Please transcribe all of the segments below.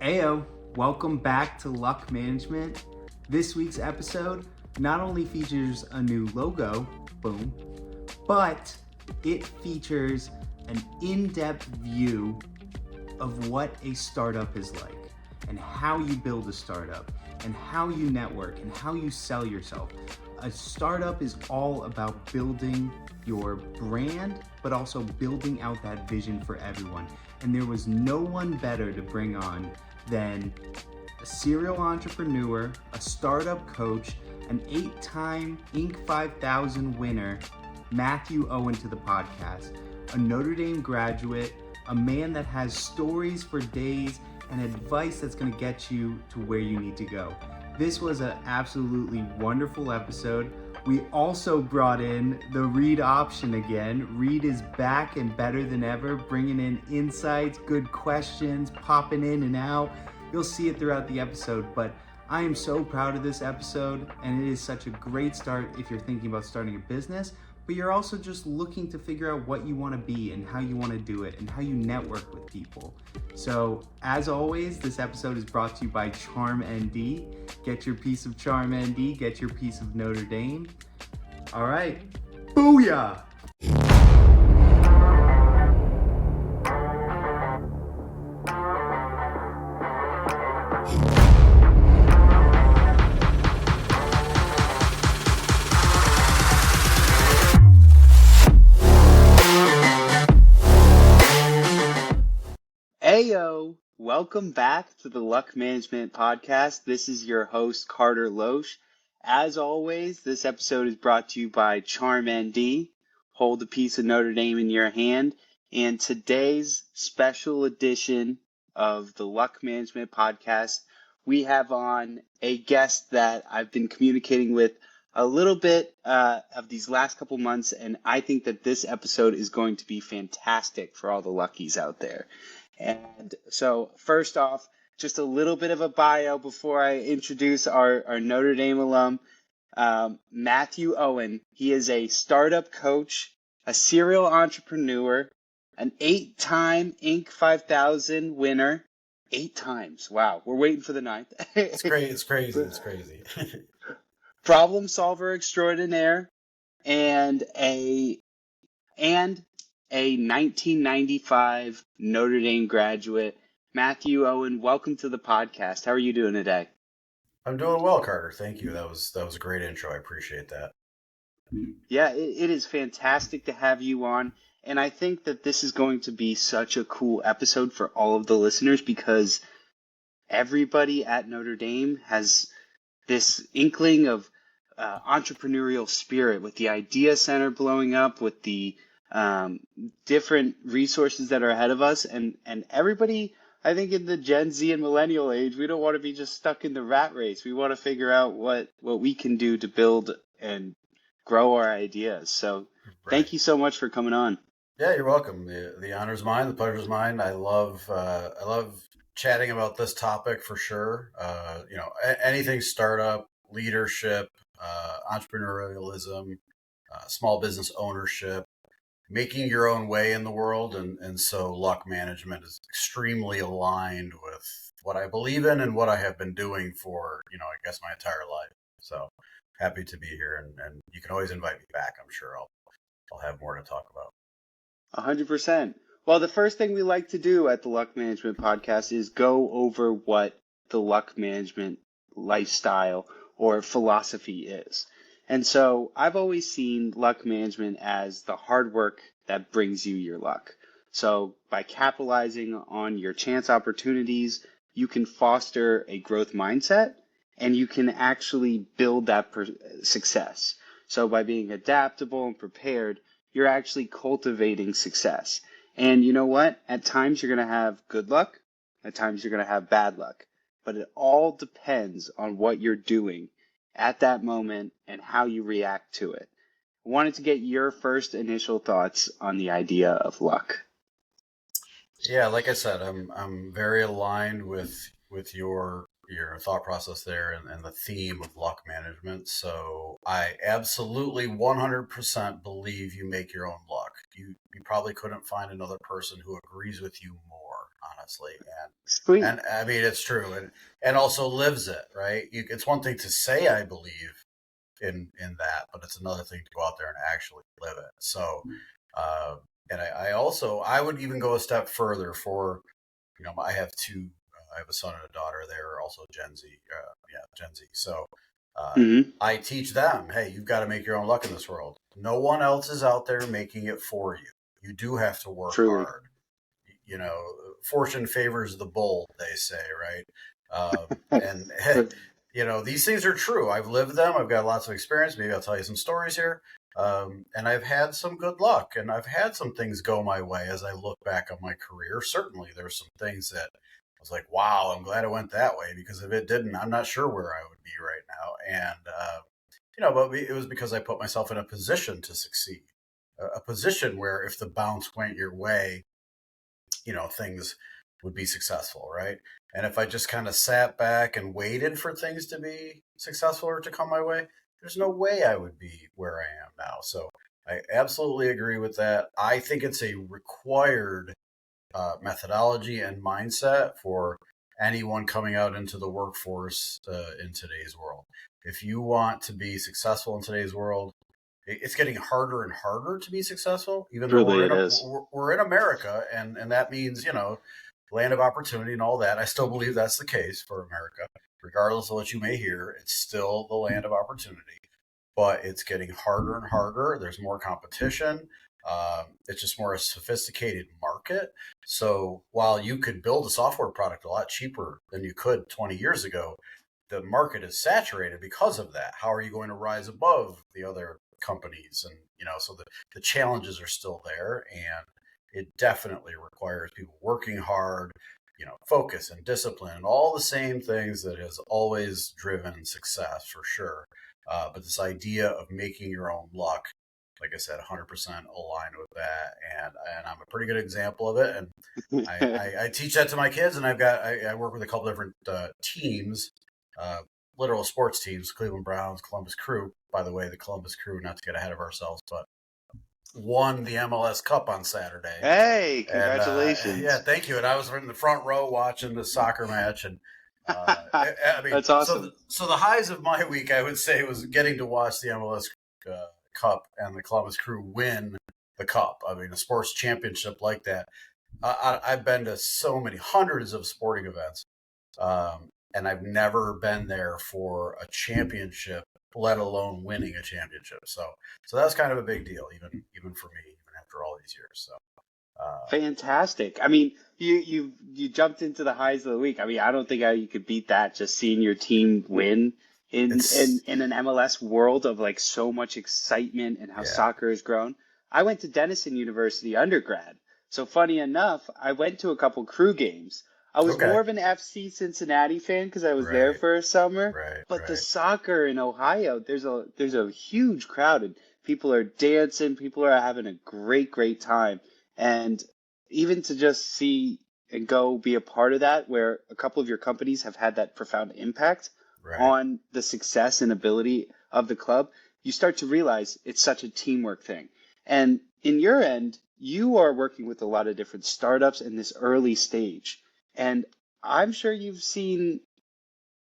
Ayo, welcome back to Luck Management. This week's episode not only features a new logo, boom, but it features an in-depth view of what a startup is like and how you build a startup and how you network and how you sell yourself. A startup is all about building your brand, but also building out that vision for everyone. And there was no one better to bring on than a serial entrepreneur, a startup coach, an 8-time Inc5000 winner, Matthew Owen, to the podcast, a Notre Dame graduate, a man that has stories for days and advice that's going to get you to where you need to go. This was an absolutely wonderful episode. We also brought in the Reed option again. Reed is back and better than ever, bringing in insights, good questions, popping in and out. You'll see it throughout the episode, but I am so proud of this episode, and it is such a great start if you're thinking about starting a business, but you're also just looking to figure out what you want to be and how you want to do it and how you network with people. So, as always, this episode is brought to you by CharmND. Get your piece of CharmND, get your piece of Notre Dame. All right, booyah! Ayo, welcome back to the Luck Management Podcast. This is your host, Carter Loesch. As always, this episode is brought to you by CharmND. Hold a piece of Notre Dame in your hand. And today's special edition of the Luck Management Podcast, we have on a guest that I've been communicating with a little bit of these last couple months, and I think that this episode is going to be fantastic for all the luckies out there. And so first off, just a little bit of a bio before I introduce our Notre Dame alum, Matthew Owen. He is a startup coach, a serial entrepreneur, an 8-time Inc5000 winner. 8 times. Wow. We're waiting for the 9th. It's great. It's crazy. Problem solver extraordinaire and a 1995 Notre Dame graduate. Matthew Owen, welcome to the podcast. How are you doing today? I'm doing well, Carter. Thank you. That was a great intro. I appreciate that. Yeah, it is fantastic to have you on. And I think that this is going to be such a cool episode for all of the listeners because everybody at Notre Dame has this inkling of entrepreneurial spirit with the Idea Center blowing up, with the different resources that are ahead of us, and everybody, I think, in the Gen Z and millennial age, we don't want to be just stuck in the rat race. We want to figure out what we can do to build and grow our ideas. So Thank you so much for coming on. Yeah, you're welcome. The honor's mine, the pleasure's mine. I love chatting about this topic for sure. Anything startup, leadership, entrepreneurialism, small business ownership, making your own way in the world. And so luck management is extremely aligned with what I believe in and what I have been doing for, I guess my entire life. So happy to be here, and you can always invite me back. I'm sure I'll have more to talk about. 100%. Well, the first thing we like to do at the Luck Management Podcast is go over what the luck management lifestyle or philosophy is. And so I've always seen luck management as the hard work that brings you your luck. So by capitalizing on your chance opportunities, you can foster a growth mindset and you can actually build that success. So by being adaptable and prepared, you're actually cultivating success. And you know what? At times you're going to have good luck. At times you're going to have bad luck. But it all depends on what you're doing at that moment and how you react to it. I wanted to get your first initial thoughts on the idea of luck. Yeah, like I said, I'm very aligned with your thought process there and the theme of luck management. So I absolutely 100% believe you make your own luck. You probably couldn't find another person who agrees with you more honestly. Sweet. And I mean, it's true, and also lives it, right? It's one thing to say I believe in that, but it's another thing to go out there and actually live it. So, uh, and I would even go a step further for, I have two, I have a son and a daughter. They're also Gen Z, Gen Z. So, I teach them, hey, you've got to make your own luck in this world. No one else is out there making it for you. You do have to work Truly. hard. Fortune favors the bold, they say, right? And these things are true. I've lived them. I've got lots of experience. Maybe I'll tell you some stories here. And I've had some good luck, and I've had some things go my way as I look back on my career. Certainly, there's some things that I was like, wow, I'm glad it went that way, because if it didn't, I'm not sure where I would be right now. And, but it was because I put myself in a position to succeed, a position where if the bounce went your way, things would be successful, right? And if I just kind of sat back and waited for things to be successful or to come my way, there's no way I would be where I am now. So I absolutely agree with that. I think it's a required methodology and mindset for anyone coming out into the workforce in today's world. If you want to be successful in today's world, it's getting harder and harder to be successful, even though we're in America, and that means, land of opportunity and all that. I still believe that's the case for America. Regardless of what you may hear, it's still the land of opportunity, but it's getting harder and harder. There's more competition. It's just more a sophisticated market. So while you could build a software product a lot cheaper than you could 20 years ago, the market is saturated because of that. How are you going to rise above the other companies? And so the challenges are still there, and it definitely requires people working hard, focus and discipline and all the same things that has always driven success, for sure. But this idea of making your own luck, like I said, 100% aligned with that, and I'm a pretty good example of it. And I teach that to my kids, and I work with a couple different teams, literal sports teams: Cleveland Browns, Columbus Crew. By the way, the Columbus Crew, not to get ahead of ourselves, but won the MLS Cup on Saturday. Hey, congratulations! And, yeah, thank you. And I was in the front row watching the soccer match, and I mean, that's awesome. So the highs of my week, I would say, was getting to watch the MLS Cup and the Columbus Crew win the Cup. I mean, a sports championship like that. I've been to so many hundreds of sporting events, and I've never been there for a championship, let alone winning a championship. So that's kind of a big deal, even for me, even after all these years. So fantastic. I mean, you jumped into the highs of the week. I mean, I don't think you could beat that. Just seeing your team win in an MLS world of like so much excitement and how soccer has grown. I went to Denison University undergrad. So funny enough, I went to a couple Crew games. I was more of an FC Cincinnati fan because I was there for a summer. But the soccer in Ohio, there's a huge crowd, and people are dancing. People are having a great time. And even to just see and go be a part of that, where a couple of your companies have had that profound impact on the success and ability of the club, you start to realize it's such a teamwork thing. And in your end, you are working with a lot of different startups in this early stage. And I'm sure you've seen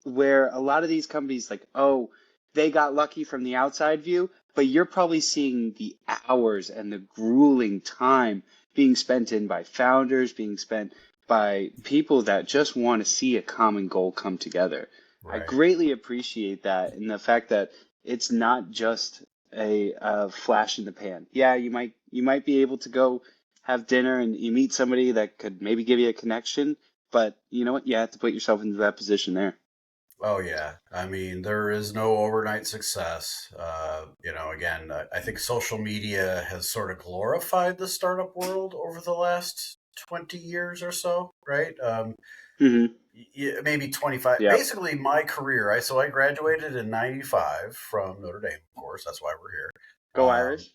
where a lot of these companies, like, oh, they got lucky from the outside view, but you're probably seeing the hours and the grueling time being spent in by founders, being spent by people that just want to see a common goal come together. I greatly appreciate that, and the fact that it's not just a flash in the pan. Yeah, you might be able to go have dinner and you meet somebody that could maybe give you a connection, but you know what? You have to put yourself into that position there. Oh yeah, I mean, there is no overnight success. Again, I think social media has sort of glorified the startup world over the last 20 years or so, right? Maybe 25. Yep. Basically, my career. I graduated in '95 from Notre Dame, of course. That's why we're here. Go Irish!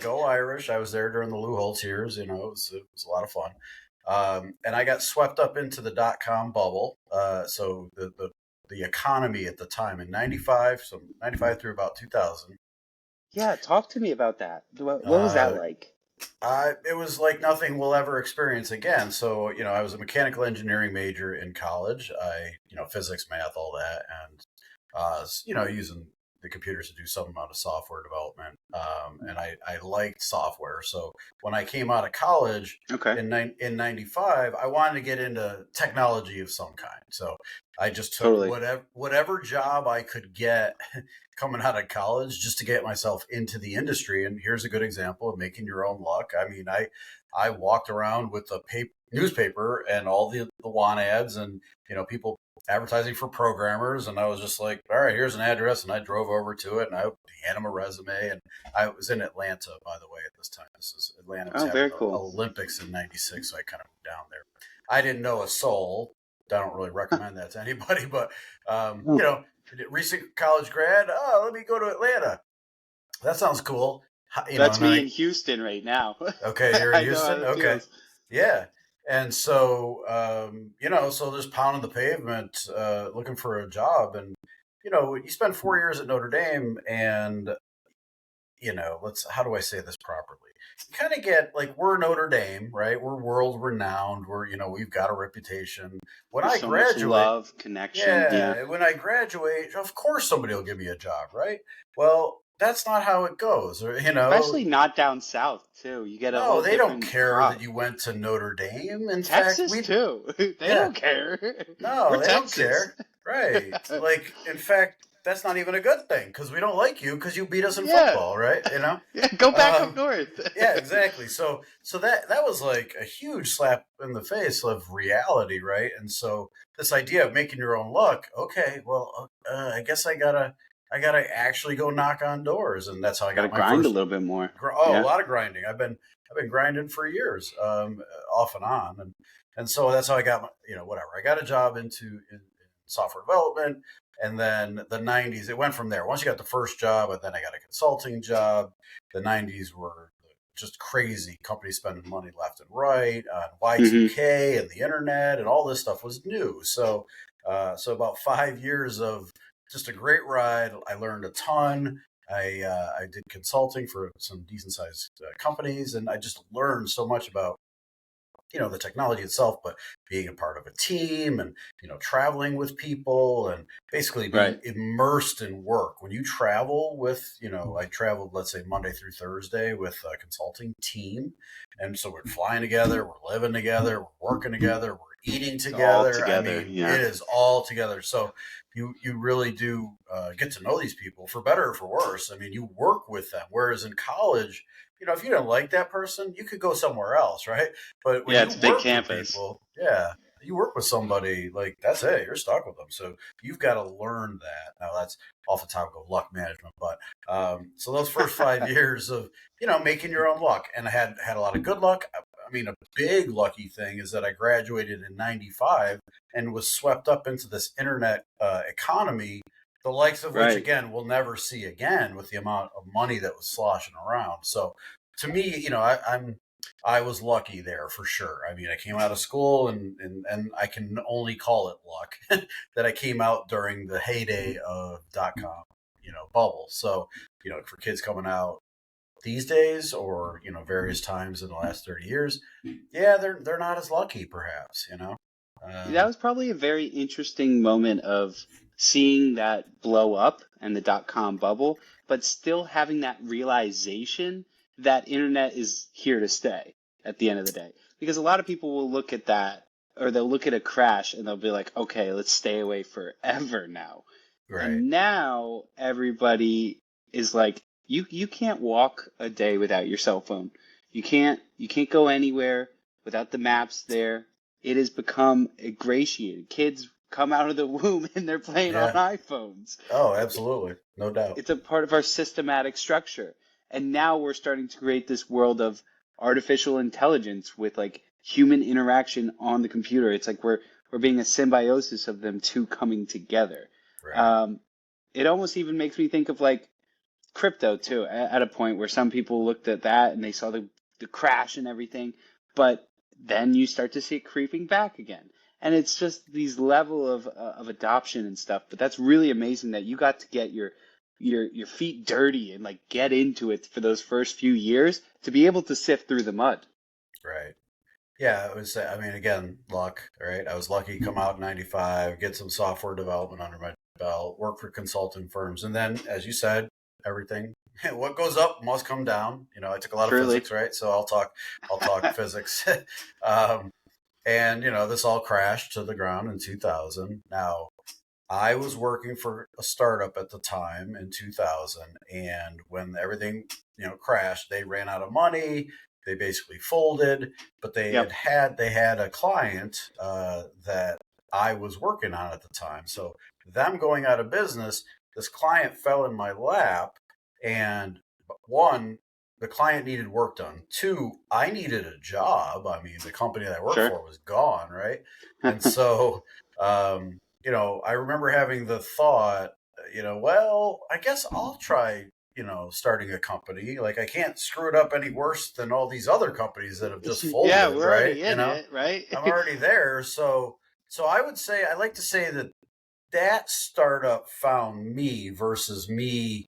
Go Irish! I was there during the Lou Holtz years. It was a lot of fun. And I got swept up into the .com bubble. So the economy at the time in '95, so '95 through about 2000. Yeah, talk to me about that. What was that like? It was like nothing we'll ever experience again. So, I was a mechanical engineering major in college. Physics, math, all that, and using the computers to do some amount of software development. And I liked software. So when I came out of college Okay. in '95, I wanted to get into technology of some kind. So I just took Totally. whatever job I could get coming out of college just to get myself into the industry. And here's a good example of making your own luck. I mean, I walked around with a newspaper and all the want ads and, people advertising for programmers. And I was just like, all right, here's an address. And I drove over to it and I hand them a resume. And I was in Atlanta, by the way, at this time. This is Atlanta was Oh, having very the cool. Olympics in '96. So I kind of moved down there. I didn't know a soul. I don't really recommend that to anybody, but, recent college grad. Oh, let me go to Atlanta. That sounds cool. That's me in Houston right now. Okay, you're in I know how Houston? it Okay. feels. Yeah. And so, so just pounding the pavement, looking for a job. And, you spend 4 years at Notre Dame and, how do I say this properly? You kind of get like, we're Notre Dame, right? We're world renowned. We've got a reputation. When There's I so much graduate, love, connection. Yeah. yeah, when I graduate, of course somebody will give me a job, right? Well, that's not how it goes, Especially not down south too. You get a No, whole they don't different care that crop. you went to Notre Dame. In fact, Texas too. They yeah, don't care. no, We're they don't Texas. care. Right. Like, in fact, that's not even a good thing because we don't like you because you beat us in Yeah. football, right? Yeah. Go back up Um, north. yeah, exactly. So that was like a huge slap in the face of reality, right? And so this idea of making your own luck, okay, well, I guess I gotta actually go knock on doors, and that's how I Got to got my grind a first. little bit more. A Yeah. lot of grinding. I've been grinding for years, off and on, and so that's how I got whatever. I got a job in software development, and then the '90s. It went from there. Once you got the first job, and then I got a consulting job. The '90s were just crazy. Companies spending money left and right on Hmm. Y2K and the internet, and all this stuff was new. So about 5 years of just a great ride. I learned a ton. I did consulting for some decent sized companies, and I just learned so much about the technology itself, but being a part of a team and traveling with people and basically being Right. immersed in work. When you travel with I traveled, let's say, Monday through Thursday with a consulting team, and so we're flying together, we're living together, we're working together, we're eating It's all together. I together. mean, Yeah. it is all together. So you really do get to know these people, for better or for worse. I mean, you work with them, whereas in college, if you don't like that person, you could go somewhere else, right? But when Yeah. you It's a big work with campus. people, yeah, you work with somebody, like, that's it. You're stuck with them. So you've got to learn that. Now that's off the topic of luck management, but so those first 5 years of making your own luck, and I had a lot of good luck. I mean, a big lucky thing is that I graduated in '95 and was swept up into this internet economy, the likes of which, Right. again, we'll never see again with the amount of money that was sloshing around. So to me, I was lucky there for sure. I mean, I came out of school, and I can only call it luck that I came out during the heyday of .com, bubble. So, for kids coming out these days, or various times in the last 30 years, yeah, they're not as lucky, perhaps. That Um, was probably a very interesting moment of seeing that blow up and the .com bubble, but still having that realization that internet is here to stay at the end of the day. Because a lot of people will look at that, or they'll look at a crash and they'll be like, okay, let's stay away forever now. right. And now everybody is like, you can't walk a day without your cell phone. You can't go anywhere without the maps there. It has become ingratiated. Kids come out of the womb and they're playing on Yeah. iPhones. Oh, absolutely, no doubt. It's a part of our systematic structure. And now we're starting to create this world of artificial intelligence with like human interaction on the computer. It's like we're being a symbiosis of them two coming together. Right. Um, it almost even makes me think of like crypto too, at a point where some people looked at that and they saw the crash and everything, but then you start to see it creeping back again. And it's just these level of adoption and stuff. But that's really amazing that you got to get your feet dirty and like get into it for those first few years to be able to sift through the mud. Right. Yeah, it was. I mean, again, luck. Right. I was lucky to come out in '95, get some software development under my belt, work for consulting firms, and then, as you said, everything. What goes up must come down. I took a lot of Truly. physics, right? So I'll talk physics. um, and this all crashed to the ground in 2000. Now, I was working for a startup at the time in 2000, and when everything crashed, they ran out of money. They basically folded, but they Yep. had a client that I was working on at the time. So them going out of business, this client fell in my lap, and one, the client needed work done. Two, I needed a job. I mean, the company that I worked Sure. for was gone, right? And so. I remember having the thought, well, I guess I'll try, starting a company. Like, I can't screw it up any worse than all these other companies that have just folded, Yeah, we're right? already in it, right? I'm already there. So I like to say that startup found me versus me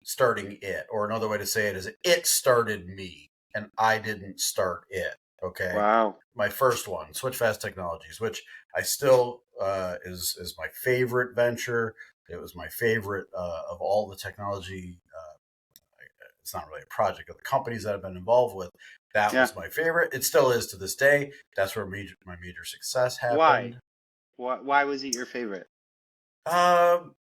starting it. Or another way to say it is it started me and I didn't start it. Okay. Wow. My first one, Switch Fast Technologies, which I still is my favorite venture. It was my favorite of all the technology. It's not really a project of the companies that I've been involved with. That Yeah. was my favorite. It still is to this day. That's where my major success happened. Why was it your favorite? So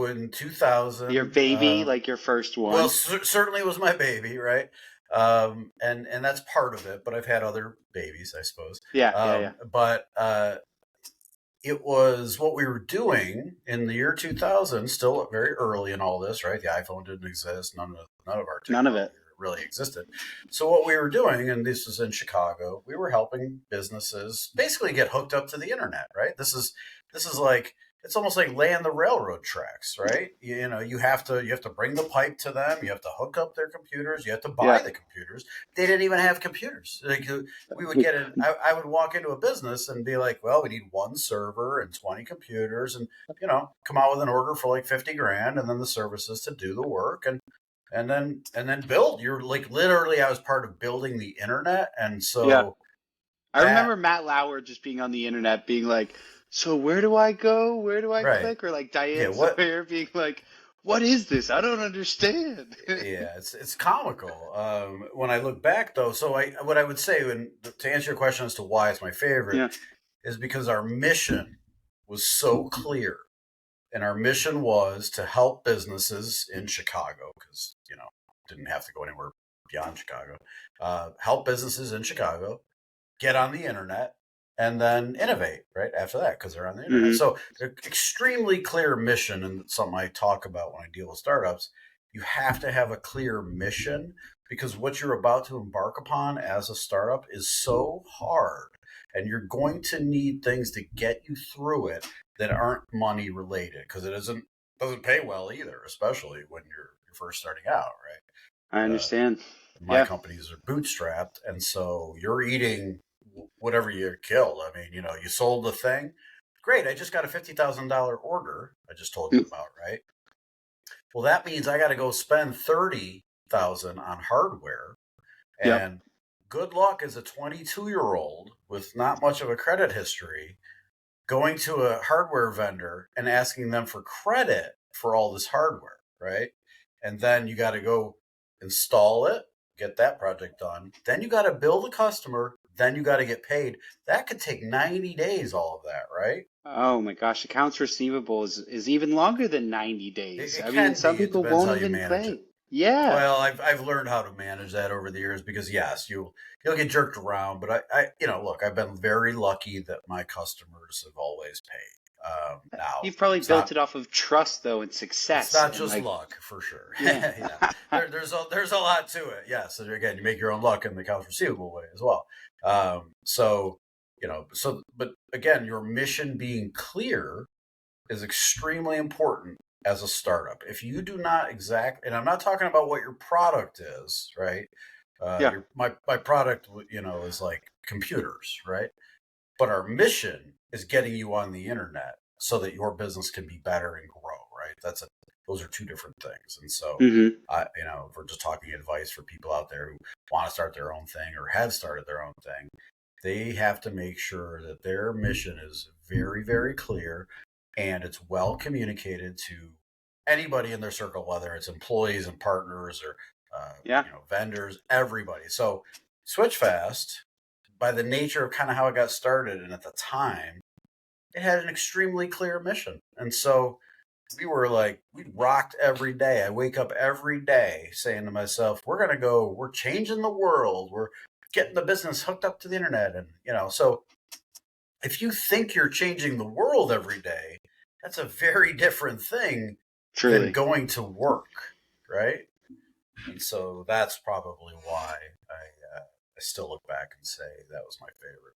in 2000, Your baby, like your first one. Well, certainly was my baby, right? And that's part of it. But I've had other babies, I suppose. Yeah. But it was what we were doing in the year 2000, still very early in all this, right? The iPhone didn't exist. None of our technology None of it really existed. So what we were doing, and this was in Chicago, we were helping businesses basically get hooked up to the internet, right? This is like, it's almost like laying the railroad tracks, right? You have to bring the pipe to them. You have to hook up their computers. You have to buy the computers. They didn't even have computers. Like, we would get it. I would walk into a business and be like, well, we need one server and 20 computers, and come out with an order for like 50 grand, and then the services to do the work, and then build. You're like, literally, I was part of building the internet, and so. Yeah. I remember Matt Lauer just being on the internet, being like, so where do I go? Where do I click? Or like Diane Sawyer being like, what is this? I don't understand. Yeah, it's comical. When I look back, though, so what I would say, to answer your question as to why it's my favorite, is because our mission was so clear, and our mission was to help businesses in Chicago, because didn't have to go anywhere beyond Chicago. Help businesses in Chicago get on the internet and then innovate right after that, because they're on the internet. So extremely clear mission, and something I talk about when I deal with startups. You have to have a clear mission, because what you're about to embark upon as a startup is so hard, and you're going to need things to get you through it that aren't money related, because it doesn't pay well either, especially when you're first starting out, right? I understand. My companies are bootstrapped, and so you're eating whatever you killed. I mean, you sold the thing. Great. I just got a $50,000 order I just told you about, right? Well, that means I got to go spend $30,000 on hardware. And good luck as a 22-year-old with not much of a credit history going to a hardware vendor and asking them for credit for all this hardware, right? And then you got to go install it, get that project done. Then you got to bill the customer. Then you got to get paid. That could take 90 days, all of that, right? Oh my gosh, accounts receivable is even longer than 90 days. I mean, some people won't even pay. Yeah. Well, I've learned how to manage that over the years, because yes, you'll get jerked around, but I look, I've been very lucky that my customers have always paid. Now you've probably built it off of trust, though, and success. It's not just luck, for sure. Yeah. There's a lot to it. Yes, and again, you make your own luck in the accounts receivable way as well. But again, your mission being clear is extremely important as a startup. If you do not and I'm not talking about what your product is, right? My product, is like computers, right? But our mission is getting you on the internet so that your business can be better and grow, right? those are two different things. And so, Mm-hmm. if we're just talking advice for people out there who want to start their own thing or have started their own thing, they have to make sure that their mission is very, very clear and it's well communicated to anybody in their circle, whether it's employees and partners or Yeah. vendors, everybody. So Switch Fast, by the nature of kind of how it got started and at the time, it had an extremely clear mission. And so we rocked every day. I wake up every day saying to myself, we're changing the world. We're getting the business hooked up to the internet. And, so if you think you're changing the world every day, that's a very different thing Truly. than going to work, right? And so that's probably why I still look back and say that was my favorite.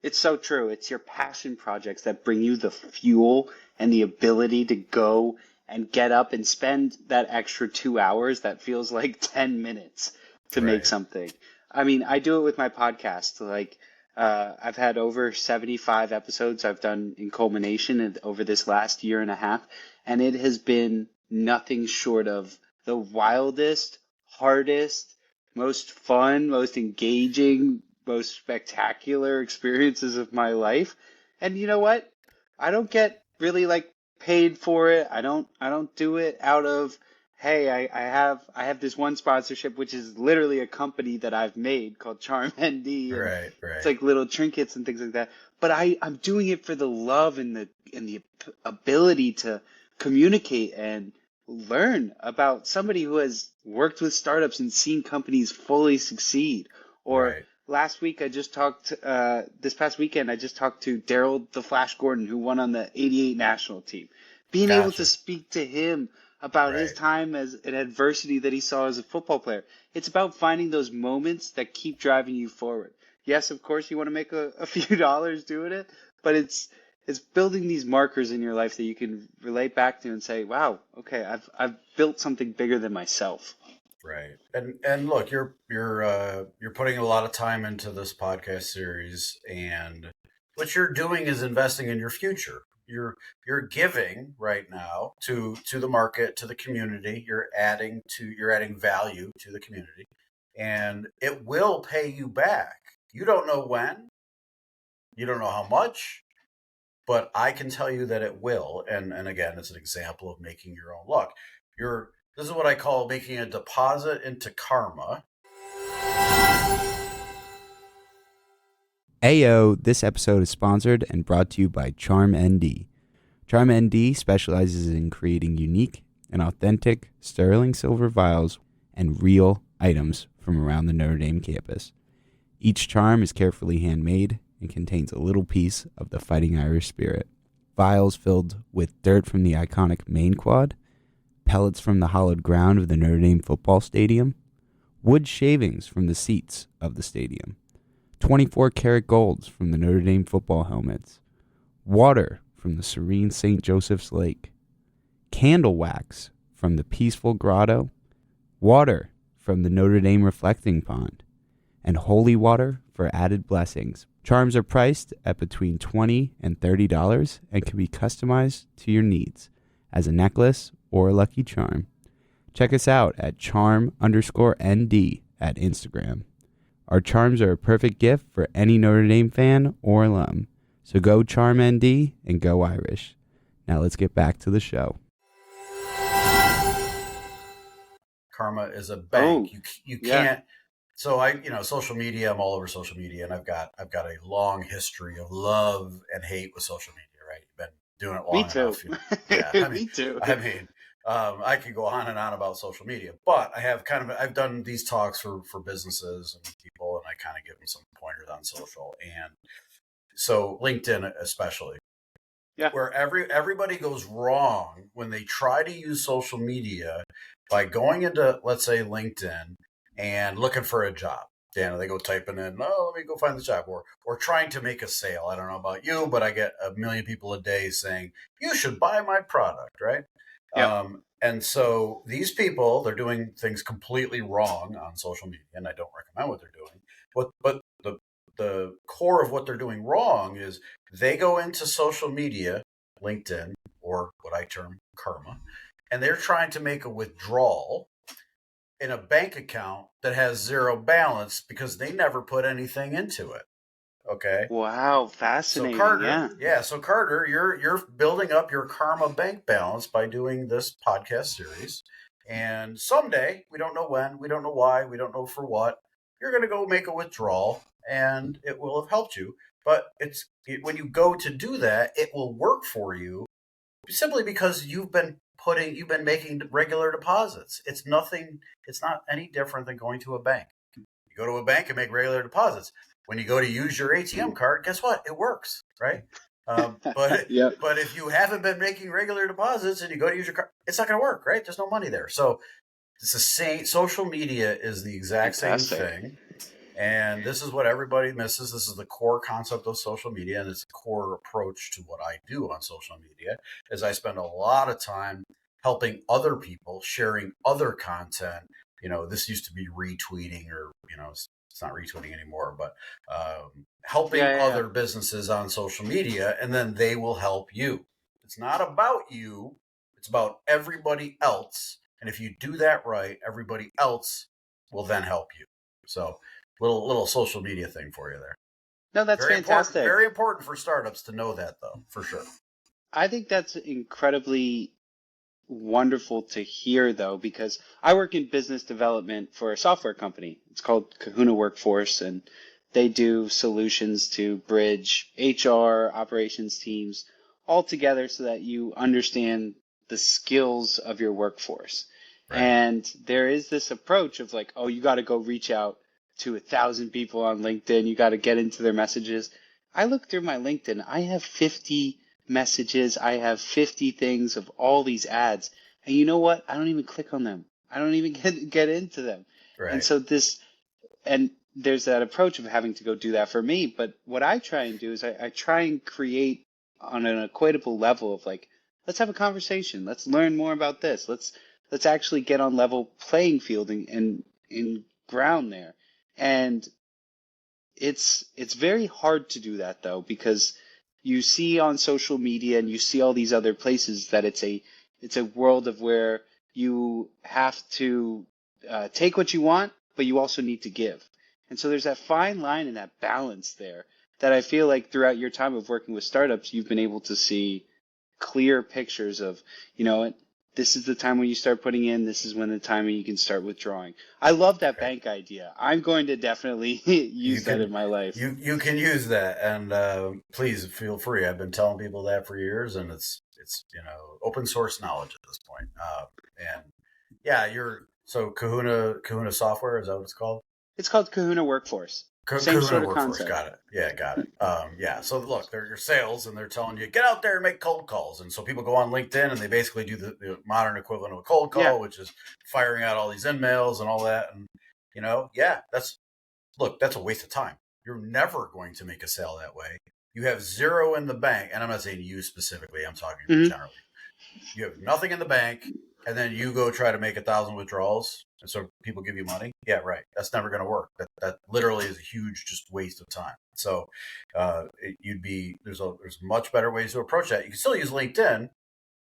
It's so true. It's your passion projects that bring you the fuel and the ability to go and get up and spend that extra 2 hours that feels like 10 minutes to make Right. something. I mean, I do it with my podcast. Like, I've had over 75 episodes I've done in culmination over this last year and a half, and it has been nothing short of the wildest, hardest, most fun, most engaging, most spectacular experiences of my life. And you know what? I don't get really like paid for it. I don't do it out of, hey, I have this one sponsorship which is literally a company that I've made called Charm ND, and Right. it's like little trinkets and things like that. But I'm doing it for the love and the ability to communicate and learn about somebody who has worked with startups and seen companies fully succeed. Or Right. last week, this past weekend, I just talked to Daryl the Flash Gordon, who won on the '88 national team. Being able to Gotcha. speak to him about his Right. time as an adversity that he saw as a football player. It's about finding those moments that keep driving you forward. Yes, of course, you want to make a few dollars doing it, but it's building these markers in your life that you can relate back to and say, "Wow, okay, I've built something bigger than myself." Right. And look, you're putting a lot of time into this podcast series, and what you're doing is investing in your future. You're giving right now to the market, to the community. You're adding value to the community, and it will pay you back. You don't know when, you don't know how much, but I can tell you that it will. And again, it's an example of making your own luck. This is what I call making a deposit into karma. Ayo, this episode is sponsored and brought to you by Charm ND. Charm ND specializes in creating unique and authentic sterling silver vials and real items from around the Notre Dame campus. Each charm is carefully handmade and contains a little piece of the Fighting Irish spirit. Vials filled with dirt from the iconic main quad, pellets from the hollowed ground of the Notre Dame football stadium, wood shavings from the seats of the stadium, 24-karat golds from the Notre Dame football helmets, water from the serene St. Joseph's Lake, candle wax from the peaceful grotto, water from the Notre Dame reflecting pond, and holy water for added blessings. Charms are priced at between $20 and $30 and can be customized to your needs as a necklace or a lucky charm. Check us out at charm_ND at Instagram. Our charms are a perfect gift for any Notre Dame fan or alum. So go Charm ND and go Irish. Now let's get back to the show. Karma is a bank. Oh, You yeah. can't. So social media. I'm all over social media, and I've got a long history of love and hate with social media. Right, you've been doing it Me long too. enough. Yeah, Me too. I could go on and on about social media, but I've done these talks for businesses and people, and I kind of give them some pointers on social, and so LinkedIn especially, Yeah. where everybody goes wrong when they try to use social media by going into, let's say, LinkedIn and looking for a job. They go typing in, let me go find the job, or trying to make a sale. I don't know about you, but I get a million people a day saying, you should buy my product, right? Yep. And so these people, they're doing things completely wrong on social media, and I don't recommend what they're doing. But the core of what they're doing wrong is they go into social media, LinkedIn, or what I term karma, and they're trying to make a withdrawal in a bank account that has zero balance because they never put anything into it. Okay. Wow, So fascinating. Carter, Yeah. so Carter, you're building up your karma bank balance by doing this podcast series. And someday, we don't know when, we don't know why, we don't know for what, you're going to go make a withdrawal and it will have helped you. But when you go to do that, it will work for you simply because you've been making regular deposits. It's not any different than going to a bank. You go to a bank and make regular deposits. When you go to use your ATM card, guess what? It works, right? But Yep. but if you haven't been making regular deposits and you go to use your card, it's not going to work, right? There's no money there. So it's the same. Social media is the exact Fantastic. same thing. And this is what everybody misses. This is the core concept of social media, and it's a core approach to what I do on social media. Is I spend a lot of time helping other people, sharing other content. This used to be retweeting, or it's not retweeting anymore, but helping other businesses on social media, and then they will help you. It's not about you; it's about everybody else. And if you do that right, everybody else will then help you. So. Little social media thing for you there. No, that's very fantastic. Important, very important for startups to know that, though, for sure. I think that's incredibly wonderful to hear, though, because I work in business development for a software company. It's called Kahuna Workforce, and they do solutions to bridge HR, operations teams all together so that you understand the skills of your workforce. Right. And there is this approach of like, oh, you got to go reach out to 1,000 people on LinkedIn. You got to get into their messages. I look through my LinkedIn. I have 50 messages. I have 50 things of all these ads. And you know what? I don't even click on them. I don't even get into them. Right. And so there's that approach of having to go do that for me. But what I try and do is I try and create on an equatable level of like, let's have a conversation. Let's learn more about this. Let's actually get on level playing field and ground there. And it's very hard to do that, though, because you see on social media and you see all these other places that it's a world of where you have to take what you want, but you also need to give. And so there's that fine line and that balance there that I feel like throughout your time of working with startups, you've been able to see clear pictures of, this is the time when you start putting in, this is when the time when you can start withdrawing. I love that bank idea. I'm going to definitely use that in my life. You can use that, and please feel free. I've been telling people that for years, and it's open source knowledge at this point. So Kahuna Software, is that what it's called? It's called Kahuna Workforce. Same sort of Workforce, concept. Got it. Yeah, got it. So look, they're your sales, and they're telling you, get out there and make cold calls. And so people go on LinkedIn, and they basically do the modern equivalent of a cold call, which is firing out all these emails and all that. And, that's a waste of time. You're never going to make a sale that way. You have zero in the bank. And I'm not saying you specifically. I'm talking generally. You have nothing in the bank, and then you go try to make 1,000 withdrawals. And so people give you money. Yeah, right. That's never going to work. That literally is a huge just waste of time. So there's much better ways to approach that. You can still use LinkedIn.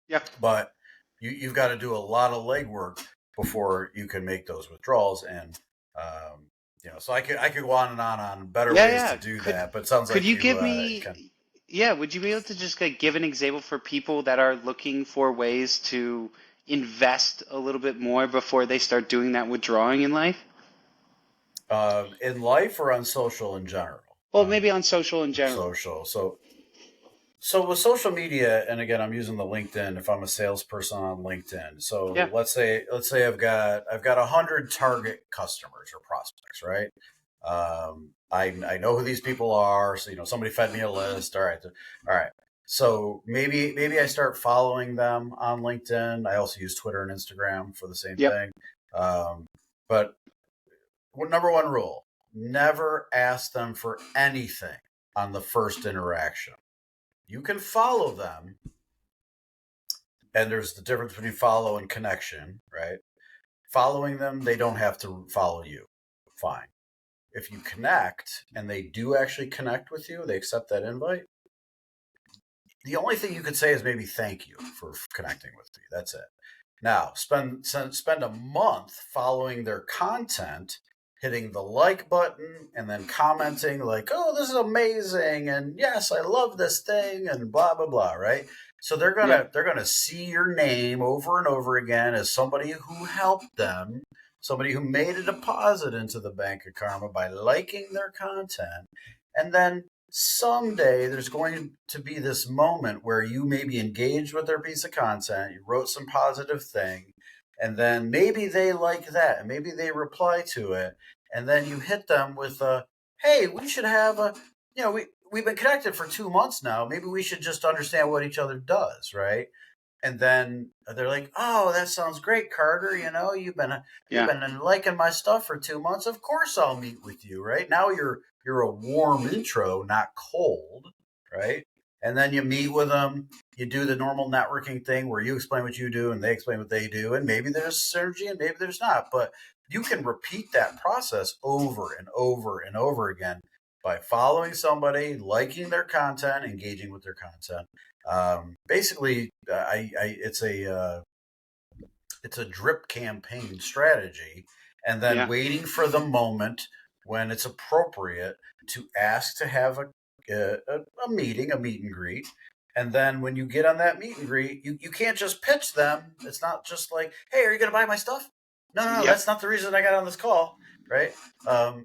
Yeah. But you've got to do a lot of legwork before you can make those withdrawals. And so I could go on and on better ways to do that. But it sounds like would you be able to just give an example for people that are looking for ways to invest a little bit more before they start doing that withdrawing in life? In life or on social in general? Well, maybe on social in general. Social. So with social media, and again, I'm using the LinkedIn if I'm a salesperson on LinkedIn. So let's say I've got 100 target customers or prospects, right? I know who these people are. So, somebody fed me a list. All right. So maybe I start following them on LinkedIn. I also use Twitter and Instagram for the same thing. But number one rule, never ask them for anything on the first interaction. You can follow them, and there's the difference between follow and connection, right? Following them, they don't have to follow you. Fine. If you connect and they do actually connect with you, they accept that invite, the only thing you could say is maybe thank you for connecting with me. That's it. Now, spend a month following their content, hitting the like button and then commenting like, "Oh, this is amazing," and "Yes, I love this thing," and blah blah blah, right? So they're gonna see your name over and over again as somebody who helped them, somebody who made a deposit into the Bank of Karma by liking their content, and then someday there's going to be this moment where you maybe engaged with their piece of content, you wrote some positive thing, and then maybe they like that, and maybe they reply to it, and then you hit them with a, "Hey, we should have a, we've been connected for 2 months now. Maybe we should just understand what each other does, right?" And then they're like, "Oh, that sounds great, Carter. You've been liking my stuff for 2 months. Of course, I'll meet with you, right?" Now you're a warm intro, not cold, right? And then you meet with them. You do the normal networking thing where you explain what you do and they explain what they do, and maybe there's synergy and maybe there's not. But you can repeat that process over and over and over again by following somebody, liking their content, engaging with their content. Basically, it's a drip campaign strategy, and then waiting for the moment when it's appropriate to ask to have a meet and greet. And then when you get on that meet and greet, you can't just pitch them. It's not just like, "Hey, are you going to buy my stuff?" No, that's not the reason I got on this call, right?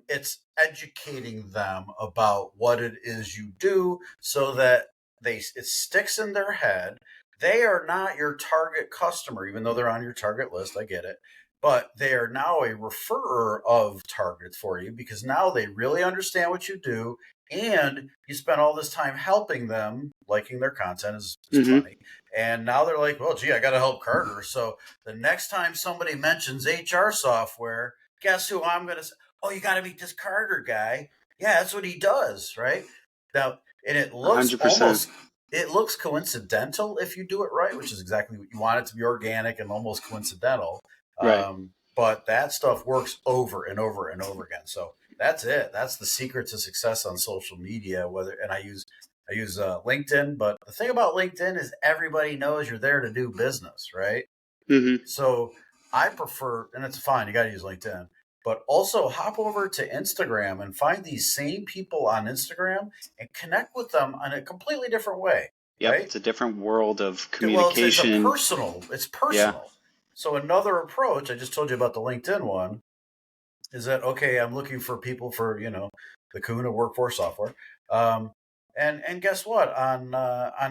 It's educating them about what it is you do so that it sticks in their head. They are not your target customer, even though they're on your target list. I get it. But they are now a referrer of targets for you because now they really understand what you do, and you spent all this time helping them, liking their content is funny. And now they're like, "Well, gee, I got to help Carter." So the next time somebody mentions HR software, guess who I'm going to say? "Oh, you got to meet this Carter guy. Yeah, that's what he does," right? Now, and it looks 100%. it looks coincidental if you do it right, which is exactly what you want it to be, organic and almost coincidental. Right. But that stuff works over and over and over again. So that's it. That's the secret to success on social media. I use LinkedIn, but the thing about LinkedIn is everybody knows you're there to do business, right? So I prefer, and it's fine, you got to use LinkedIn, but also hop over to Instagram and find these same people on Instagram and connect with them in a completely different way. Yep, right? it's a different world of communication. Well, it's personal. Yeah. So another approach, I just told you about the LinkedIn one, is that, okay, I'm looking for people for, the Kahuna workforce software. And guess what? On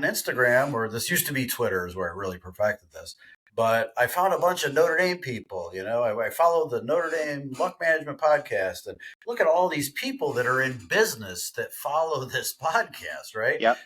Instagram, or this used to be Twitter is where I really perfected this, but I found a bunch of Notre Dame people. I followed the Notre Dame Luck Management podcast, and look at all these people that are in business that follow this podcast, right? Yep.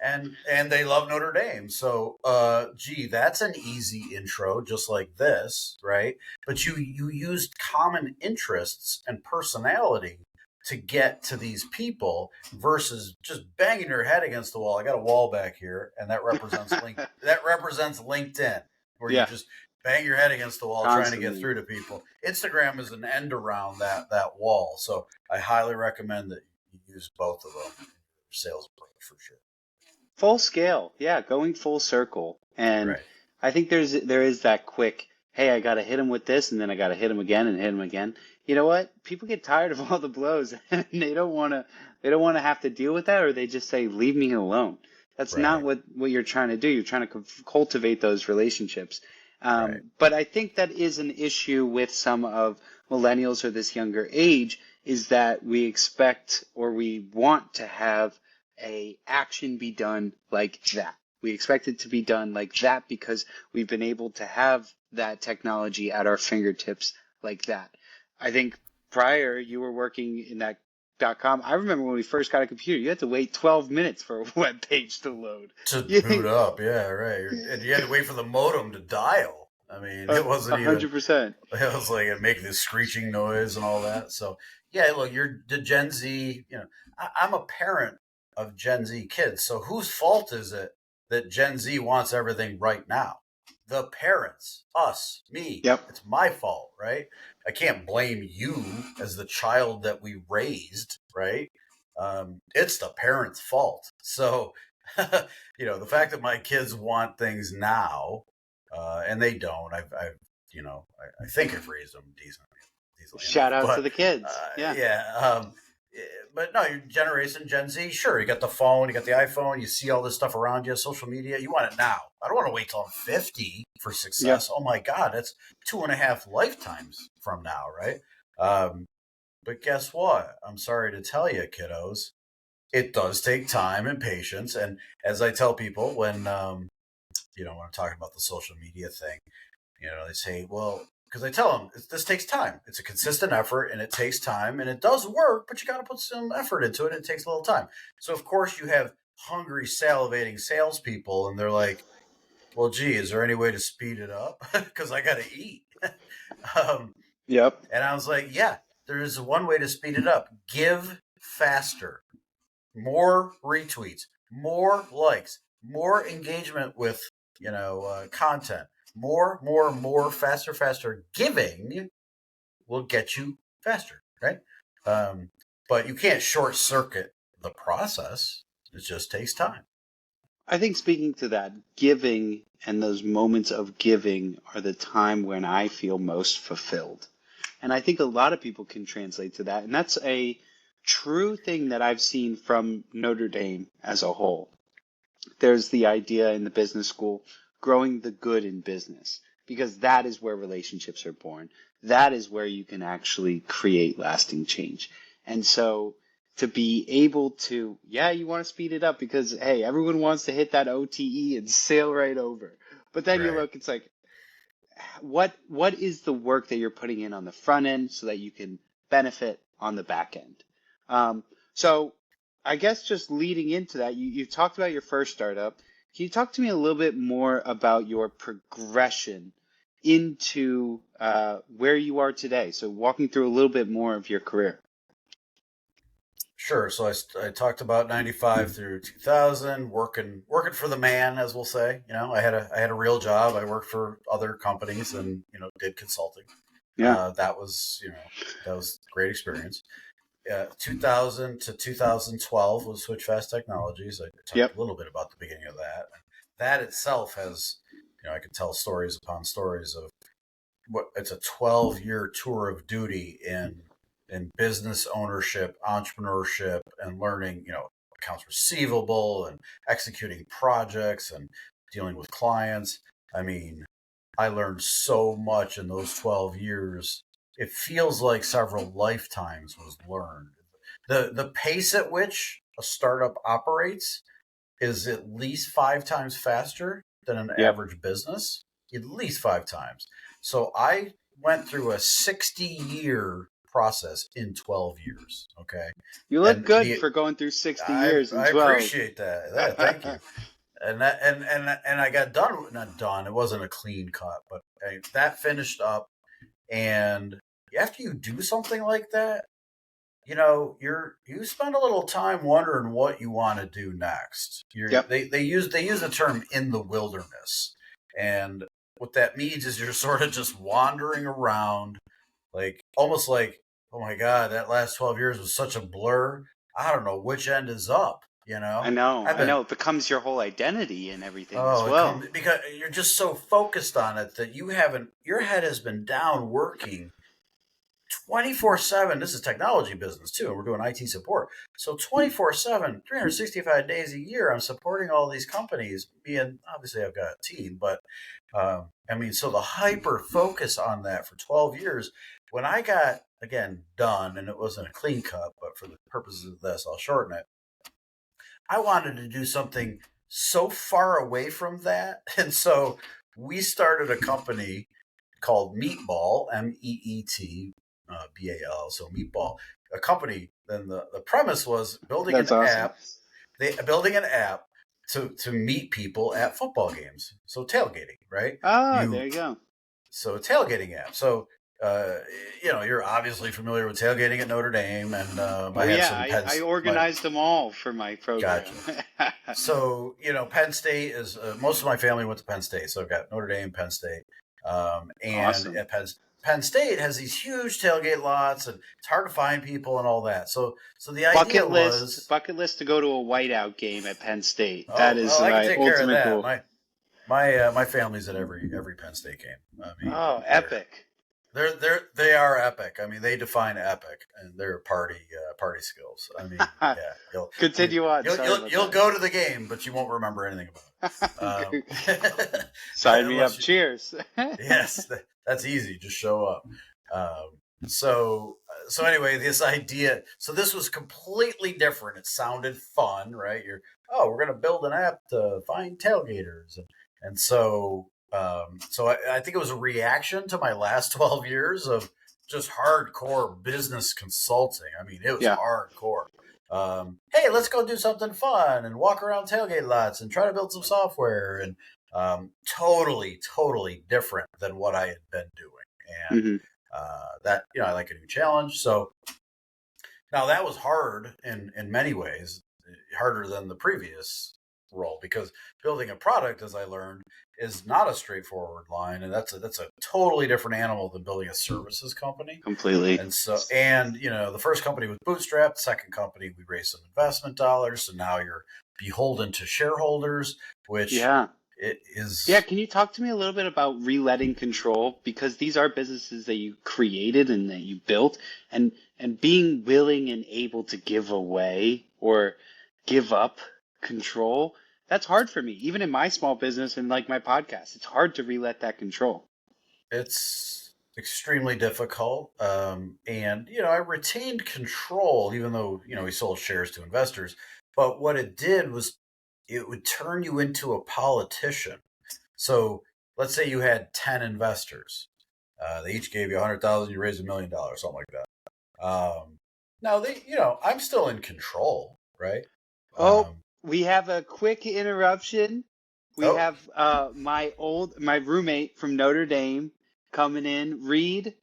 And they love Notre Dame. So, that's an easy intro, just like this, right? But you used common interests and personality to get to these people versus just banging your head against the wall. I got a wall back here, and that represents that represents LinkedIn, where you just bang your head against the wall trying to get through to people. Instagram is an end around that wall. So I highly recommend that you use both of them in your sales approach for sure. Full scale. Yeah, going full circle. And Right. I think there is that quick, hey, I got to hit him with this, and then I got to hit him again and hit him again. You know what? People get tired of all the blows, and they don't want to have to deal with that, or they just say, "Leave me alone." That's not what you're trying to do. You're trying to cultivate those relationships. But I think that is an issue with some of millennials or this younger age, is that we expect or we want to have a action be done like that. We expect it to be done like that because we've been able to have that technology at our fingertips like that. I think prior you were working in that .com. I remember when we first got a computer, you had to wait 12 minutes for a web page to load. To boot up, yeah, right. And you had to wait for the modem to dial. I mean, it wasn't 100%. It was like making this screeching noise and all that. So, yeah, look, you're the Gen Z, I'm a parent of Gen Z kids. So whose fault is it that Gen Z wants everything right now? The parents, us, me. Yep. It's my fault, right? I can't blame you as the child that we raised, right? It's the parents' fault. So, the fact that my kids want things now, and they don't. I think I've raised them decently Shout enough, out to but the kids. Yeah. yeah. But no, your generation Gen Z, sure, you got the phone, you got the iPhone, you see all this stuff around you, social media. You want it now. I don't want to wait till I'm 50 for Yep. success. Oh my God, that's 2.5 lifetimes from now, right? Um, but guess what? I'm sorry to tell you, kiddos, it does take time and patience. And as I tell people when I'm talking about the social media thing, they say, well, because I tell them this takes time. It's a consistent effort and it takes time and it does work, but you got to put some effort into it. And it takes a little time. So, of course, you have hungry, salivating salespeople and they're like, well, gee, is there any way to speed it up? Because I got to eat. um, Yep. and I was like, yeah, there is one way to speed it up. Give faster, more retweets, more likes, more engagement with content, more, faster. Giving will get you faster, right? But you can't short circuit the process. It just takes time. I think speaking to that, giving and those moments of giving are the time when I feel most fulfilled. And I think a lot of people can translate to that. And that's a true thing that I've seen from Notre Dame as a whole. There's the idea in the business school, growing the good in business, because that is where relationships are born. That is where you can actually create lasting change. And so to be able to, yeah, you want to speed it up because, hey, everyone wants to hit that OTE and sail right over. But then you Right. look, it's like, what is the work that you're putting in on the front end so that you can benefit on the back end? So I guess just leading into that, you talked about your first startup. Can you talk to me a little bit more about your progression into where you are today? So walking through a little bit more of your career. Sure. So I talked about 95 through 2000, working for the man, as we'll say. I had a real job. I worked for other companies and did consulting. Yeah. That was a great experience. 2000 to 2012 was Switch Fast Technologies. I talked Yep. a little bit about the beginning of that. That itself has, I could tell stories upon stories of what it's a 12-year tour of duty in business ownership, entrepreneurship, and learning, accounts receivable and executing projects and dealing with clients. I mean, I learned so much in those 12 years. It feels like several lifetimes was learned. The pace at which a startup operates is at least 5 times faster than an Yep. average business, at least 5 times. So I went through a 60-year process in 12 years. Okay. You look And good for going through 60 years in I 12. appreciate that. Thank you. And I got done, not done. It wasn't a clean cut, but that finished up. And after you do something like that, you spend a little time wondering what you want to do next. Yep. They use the term in the wilderness, and what that means is you're sort of just wandering around, like almost like, oh my God, that last 12 years was such a blur. I don't know which end is up. I know. I've I been know. It becomes your whole identity and everything as Oh, it well. comes because you're just so focused on it that your head has been down working 24/7. This is technology business too, and we're doing IT support. So 24/7, 365 days a year, I'm supporting all these companies. Being obviously I've got a team, but so the hyper focus on that for 12 years. When I got again done, and it wasn't a clean cut, but for the purposes of this, I'll shorten it. I wanted to do something so far away from that, and so we started a company called Meatball, MEET, BAL, so Meatball, a company. Then the premise was building That's an awesome. app. Building an app to meet people at football games. So tailgating, right? There you go. So a tailgating app. So you're obviously familiar with tailgating at Notre Dame, and I have some I organized them all for my program. Gotcha. So Penn State is most of my family went to Penn State, so I've got Notre Dame, Penn State, and Awesome. at Penn State has these huge tailgate lots, and it's hard to find people and all that. So the idea was bucket list to go to a whiteout game at Penn State. That is I can my take care of ultimate that. goal. My family's at every Penn State game. I mean, Oh, epic. They are epic. I mean, they define epic, and they're party skills. I mean, yeah, Continue on. You'll go to the game, but you won't remember anything about it. Sign me up. Cheers. Yes, that's easy. Just show up. So anyway, this idea. So this was completely different. It sounded fun, right? We're going to build an app to find tailgaters, and so. So I think it was a reaction to my last 12 years of just hardcore business consulting. I mean, it was hardcore. Hey, let's go do something fun and walk around tailgate lots and try to build some software, and totally different than what I had been doing. And that, I like a new challenge. So now that was hard in many ways, harder than the previous role, because building a product, as I learned, is not a straightforward line, and that's a totally different animal than building a services company. Completely. And so, the first company was bootstrapped, second company we raised some investment dollars, so now you're beholden to shareholders, which it is. Yeah, can you talk to me a little bit about reletting control, because these are businesses that you created and that you built, and being willing and able to give away or give up control. That's hard for me, even in my small business and like my podcast. It's hard to relet that control. It's extremely difficult. And, I retained control, even though, we sold shares to investors. But what it did was it would turn you into a politician. So let's say you had 10 investors. They each gave you $100,000, you raised $1 million, something like that. Now, I'm still in control, right? We have a quick interruption. We have my roommate from Notre Dame coming in, Reed.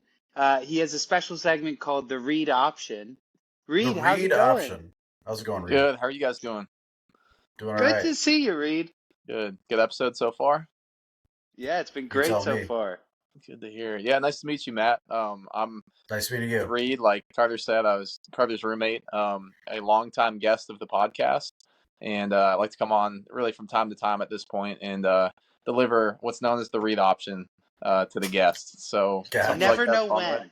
He has a special segment called the Reed Option. Reed, how's it going? How's it going, Reed? Good. How are you guys doing? Doing all right. Good to see you, Reed. Good episode so far? Yeah, it's been great so far. Good to hear. Yeah, nice to meet you, Matt. I'm nice meeting you. Reed, like Carter said, I was Carter's roommate, a longtime guest of the podcast. And I like to come on really from time to time at this point and deliver what's known as the Reed Option to the guests. So you never know when.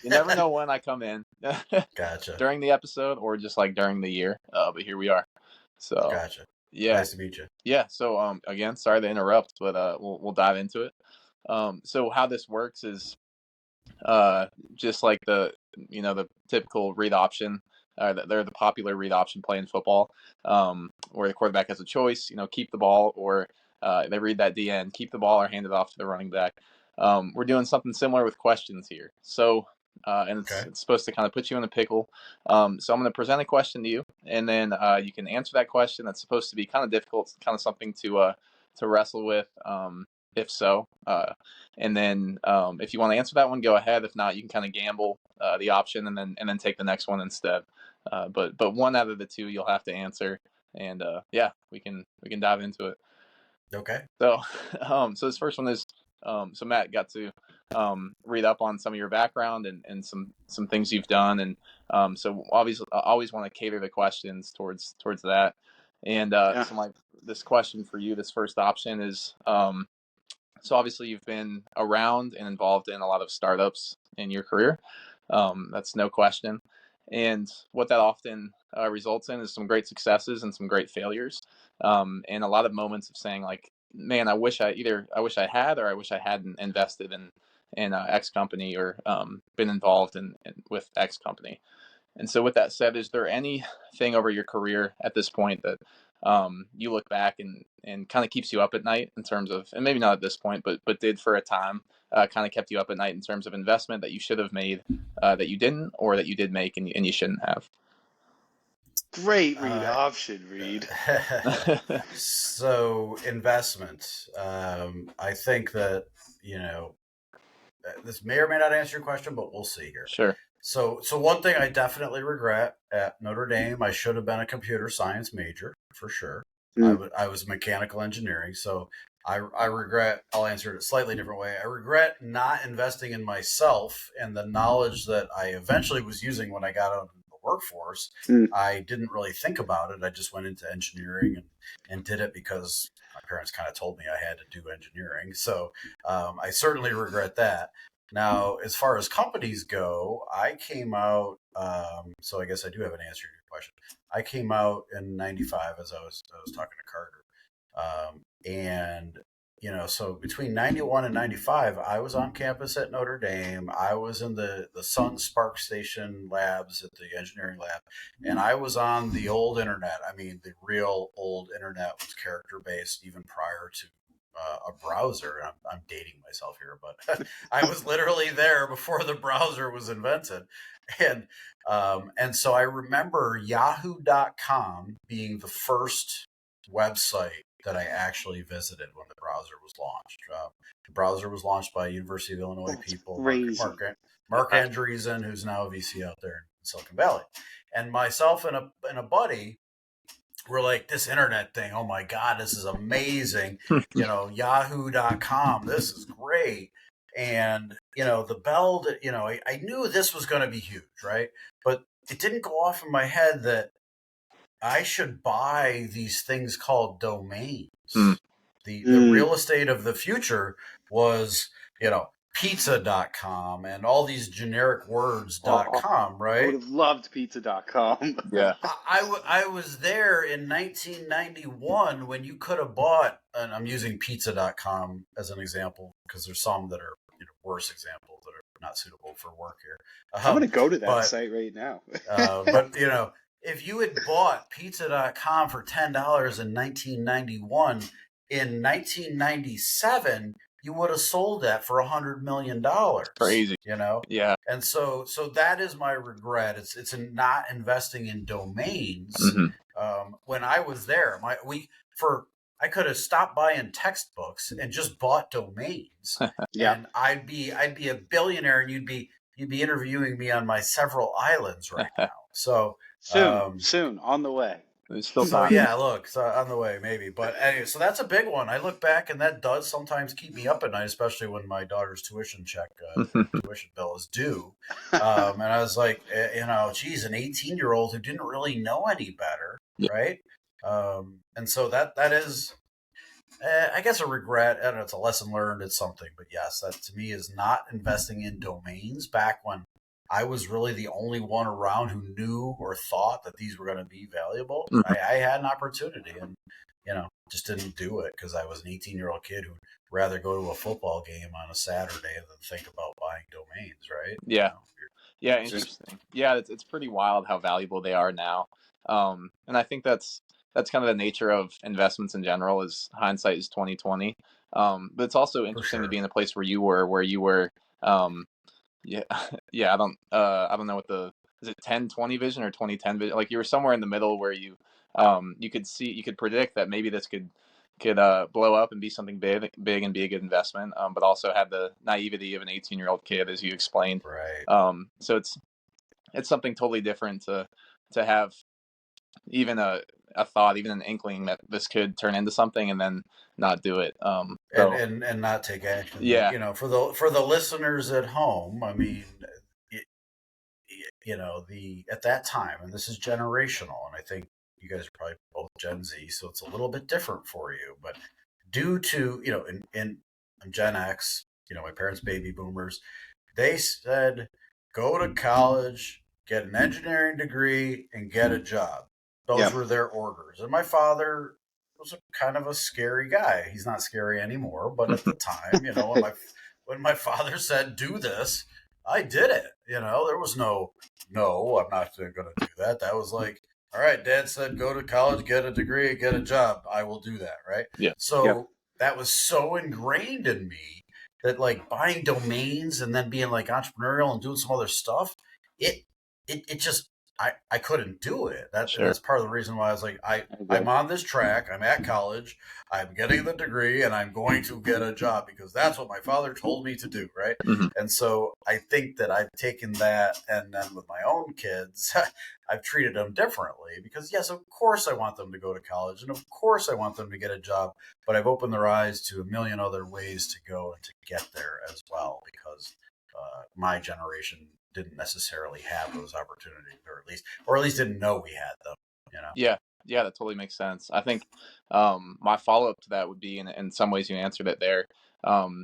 You never know when I come in. Gotcha. During the episode or just like during the year. But here we are. So gotcha. Yeah. Nice to meet you. Yeah. So again, sorry to interrupt, but we'll dive into it. So how this works is just like the typical read option. They're the popular read option play in football, where the quarterback has a choice, keep the ball, or they read that DN, keep the ball or hand it off to the running back. We're doing something similar with questions here. So, and it's supposed to kind of put you in a pickle. So I'm going to present a question to you, and then you can answer that question. That's supposed to be kind of difficult, kind of something to wrestle with, if so. And then if you want to answer that one, go ahead. If not, you can kind of gamble the option and then take the next one instead. But one out of the two you'll have to answer, and we can dive into it. Okay. So so this first one is so Matt got to read up on some of your background and some things you've done, and so obviously I always want to cater the questions towards that. And so this question for you, this first option is so obviously you've been around and involved in a lot of startups in your career. That's no question. And what that often results in is some great successes and some great failures, and a lot of moments of saying like, man, I wish I had, or I wish I hadn't invested in X company, or been involved with X company. And so with that said, is there anything over your career at this point that you look back and kind of keeps you up at night in terms of, and maybe not at this point, but did for a time, kind of kept you up at night in terms of investment that you should have made, that you didn't, or that you did make and you shouldn't have? Great read option, Reed. So investment, I think that, this may or may not answer your question, but we'll see here. Sure. So one thing I definitely regret at Notre Dame, I should have been a computer science major for sure. I was mechanical engineering, so I regret. I'll answer it a slightly different way. I regret not investing in myself and the knowledge that I eventually was using when I got out into the workforce, Mm. I didn't really think about it. I just went into engineering and did it because my parents kind of told me I had to do engineering. So I certainly regret that. Now, as far as companies go, I came out. So I guess I do have an answer to your question. I came out in '95, as I was talking to Carter, and so between 91 and 95, I was on campus at Notre Dame. I was in the Sun Spark Station labs at the engineering lab, and I was on the old internet. I mean, the real old internet was character based even prior to a browser. I'm dating myself here, but I was literally there before the browser was invented. And so I remember yahoo.com being the first website that I actually visited when the browser was launched. The browser was launched by University of Illinois That's people, crazy. Mark Andreessen, who's now a VC out there in Silicon Valley, and myself and a buddy were like, this internet thing, oh my God, this is amazing. Yahoo.com, this is great. And, the bell, I knew this was going to be huge, right? But it didn't go off in my head that I should buy these things called domains. Mm. The real estate of the future was, pizza.com and all these generic words.com, right? I would have loved pizza.com. Yeah. I was there in 1991 when you could have bought, and I'm using pizza.com as an example because there's some that are worse examples that are not suitable for work here. I'm going to go to that site right now. But if you had bought pizza.com for $10 in 1991, in 1997, you would have sold that for $100 million. Crazy. Yeah. And so that is my regret. It's in not investing in domains. Mm-hmm. When I was there, I could have stopped buying textbooks and just bought domains. Yeah. And I'd be a billionaire, and you'd be interviewing me on my several islands right now. So soon on the way. There's still so time. yeah, look, so on the way maybe. But anyway, so that's a big one. I look back, and that does sometimes keep me up at night, especially when my daughter's tuition bill is due. And I was like, geez, an 18-year-old who didn't really know any better, right? And so that is, I guess, a regret. I don't know, it's a lesson learned. It's something, but yes, that to me is not investing in domains back when I was really the only one around who knew or thought that these were going to be valuable. Mm-hmm. I had an opportunity and, just didn't do it because I was an 18-year-old kid who'd rather go to a football game on a Saturday than think about buying domains, right? Yeah. Yeah, interesting. Yeah, it's pretty wild how valuable they are now. And I think that's kind of the nature of investments in general. Is hindsight is 2020. But it's also interesting to be in the place where you were. Yeah, I don't know what is it 10/20 vision or 20/10 vision? Like you were somewhere in the middle where you could predict that maybe this could blow up and be something big and be a good investment, but also had the naivety of an 18-year-old kid, as you explained. Right. So it's something totally different to have even a thought, even an inkling that this could turn into something and then not do it. And not take action. Yeah. For the listeners at home, I mean, at that time, and this is generational, and I think you guys are probably both Gen Z, so it's a little bit different for you. But due to in Gen X, my parents, baby boomers, they said go to college, get an engineering degree, and get a job. Those were their orders. And my father was kind of a scary guy. He's not scary anymore, but at the time, when my father said do this, I did it. There was no, I'm not going to do that. That was like, all right, Dad said go to college, get a degree, get a job. I will do that, right? Yeah. So that was so ingrained in me that like buying domains and then being like entrepreneurial and doing some other stuff, it just, I couldn't do it. That's part of the reason why I was like, I'm on this track. I'm at college. I'm getting the degree, and I'm going to get a job because that's what my father told me to do, right? Mm-hmm. And so I think that I've taken that, and then with my own kids, I've treated them differently because, yes, of course I want them to go to college, and of course I want them to get a job, but I've opened their eyes to a million other ways to go and to get there as well because my generation didn't necessarily have those opportunities, or at least didn't know we had them. Yeah, that totally makes sense. I think my follow up to that would be, in some ways you answered it there,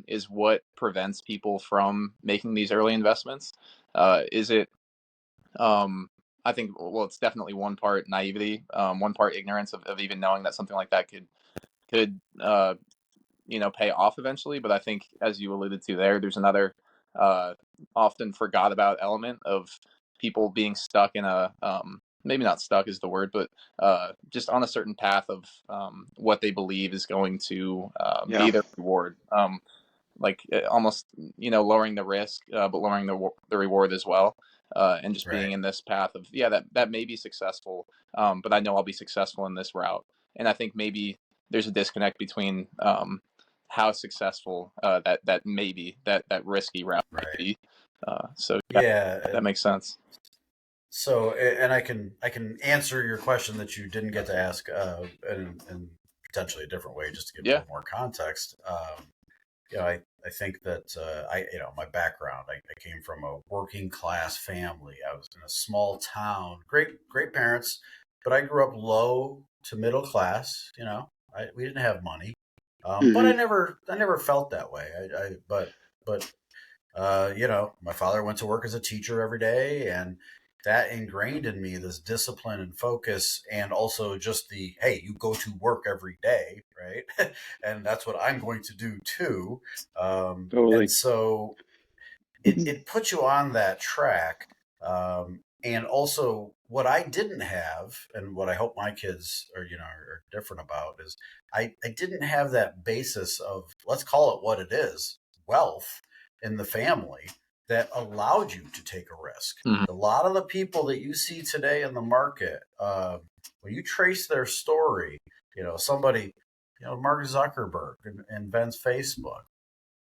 is what prevents people from making these early investments? Is it I think, well, it's definitely one part naivety, one part ignorance of even knowing that something like that could pay off eventually. But I think, as you alluded to there, there's another often forgot about element of people being stuck in a maybe not stuck is the word, but just on a certain path of what they believe is going to be their reward. Like almost lowering the risk, but lowering the reward as well, and just being in this path of that may be successful, but I know I'll be successful in this route. And I think maybe there's a disconnect between how successful that maybe that risky route might be. So that makes sense. So, and I can answer your question that you didn't get to ask in potentially a different way, just to give a little more context. I think that my background, I came from a working class family. I was in a small town, great parents, but I grew up low to middle class. We didn't have money, but I never felt that way. My father went to work as a teacher every day, and that ingrained in me this discipline and focus, and also just hey, you go to work every day, right? And that's what I'm going to do too. Totally. And so it puts you on that track. And also what I didn't have, and what I hope my kids are different about, is I didn't have that basis of, let's call it what it is, wealth in the family that allowed you to take a risk. Mm-hmm. A lot of the people that you see today in the market, when you trace their story, somebody, Mark Zuckerberg invents Facebook.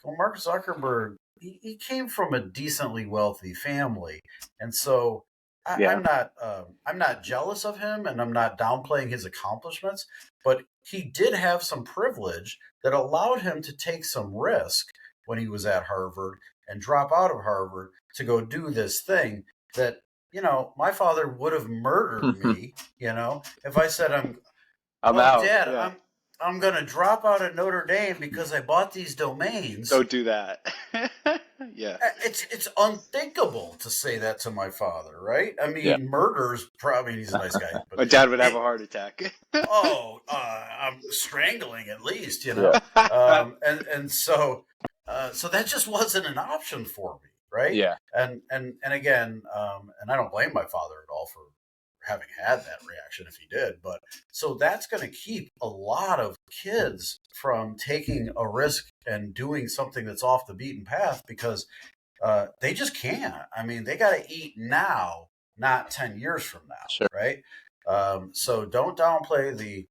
Well, Mark Zuckerberg, he came from a decently wealthy family, and so I'm not jealous of him, and I'm not downplaying his accomplishments, but he did have some privilege that allowed him to take some risk when he was at Harvard and drop out of Harvard to go do this thing that, my father would have murdered me, if I said, I'm out. Dad, I'm going to drop out of Notre Dame because I bought these domains. Don't do that. Yeah. It's unthinkable to say that to my father, right? I mean, murder's probably, he's a nice guy. But my dad would have a heart attack. I'm strangling at least, and so that just wasn't an option for me, right? Yeah. And again, and I don't blame my father at all for having had that reaction if he did, but so that's going to keep a lot of kids from taking a risk and doing something that's off the beaten path, because they just can't. I mean, they got to eat now, not 10 years from now, right? So don't downplay the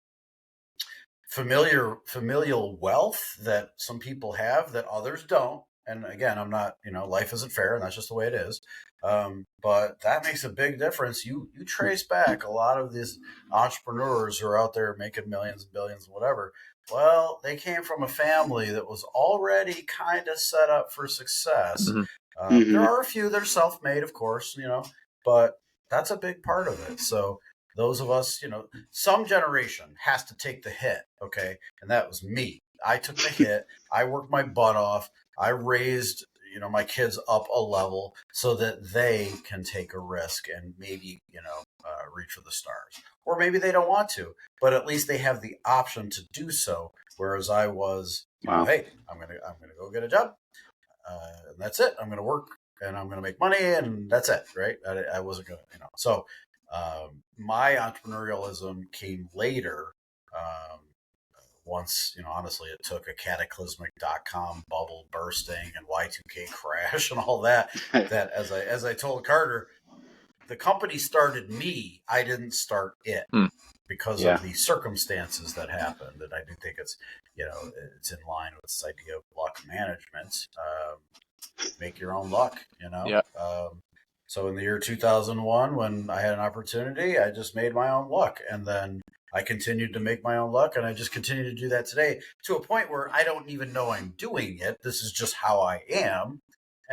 familial wealth that some people have that others don't. And again, I'm not, life isn't fair, and that's just the way it is. But that makes a big difference. You trace back a lot of these entrepreneurs who are out there making millions and billions, whatever. Well, they came from a family that was already kind of set up for success. Mm-hmm. There are a few that are self-made, of course, but that's a big part of it. So those of us, some generation has to take the hit, okay? And that was me. I took the hit. I worked my butt off. I raised, my kids up a level so that they can take a risk and maybe, reach for the stars. Or maybe they don't want to, but at least they have the option to do so. Whereas I was, hey, I'm gonna go get a job, and that's it. I'm gonna work and I'm gonna make money, and that's it, right? I wasn't gonna, So my entrepreneurialism came later. Once, honestly, it took a cataclysmic.com bubble bursting and Y2K crash and all that, that as I told Carter, the company started me. I didn't start it because of the circumstances that happened. And I do think it's, it's in line with this idea of luck management. Make your own luck, So in the year 2001, when I had an opportunity, I just made my own luck. And then I continued to make my own luck, and I just continue to do that today, to a point where I don't even know I'm doing it. This is just how I am.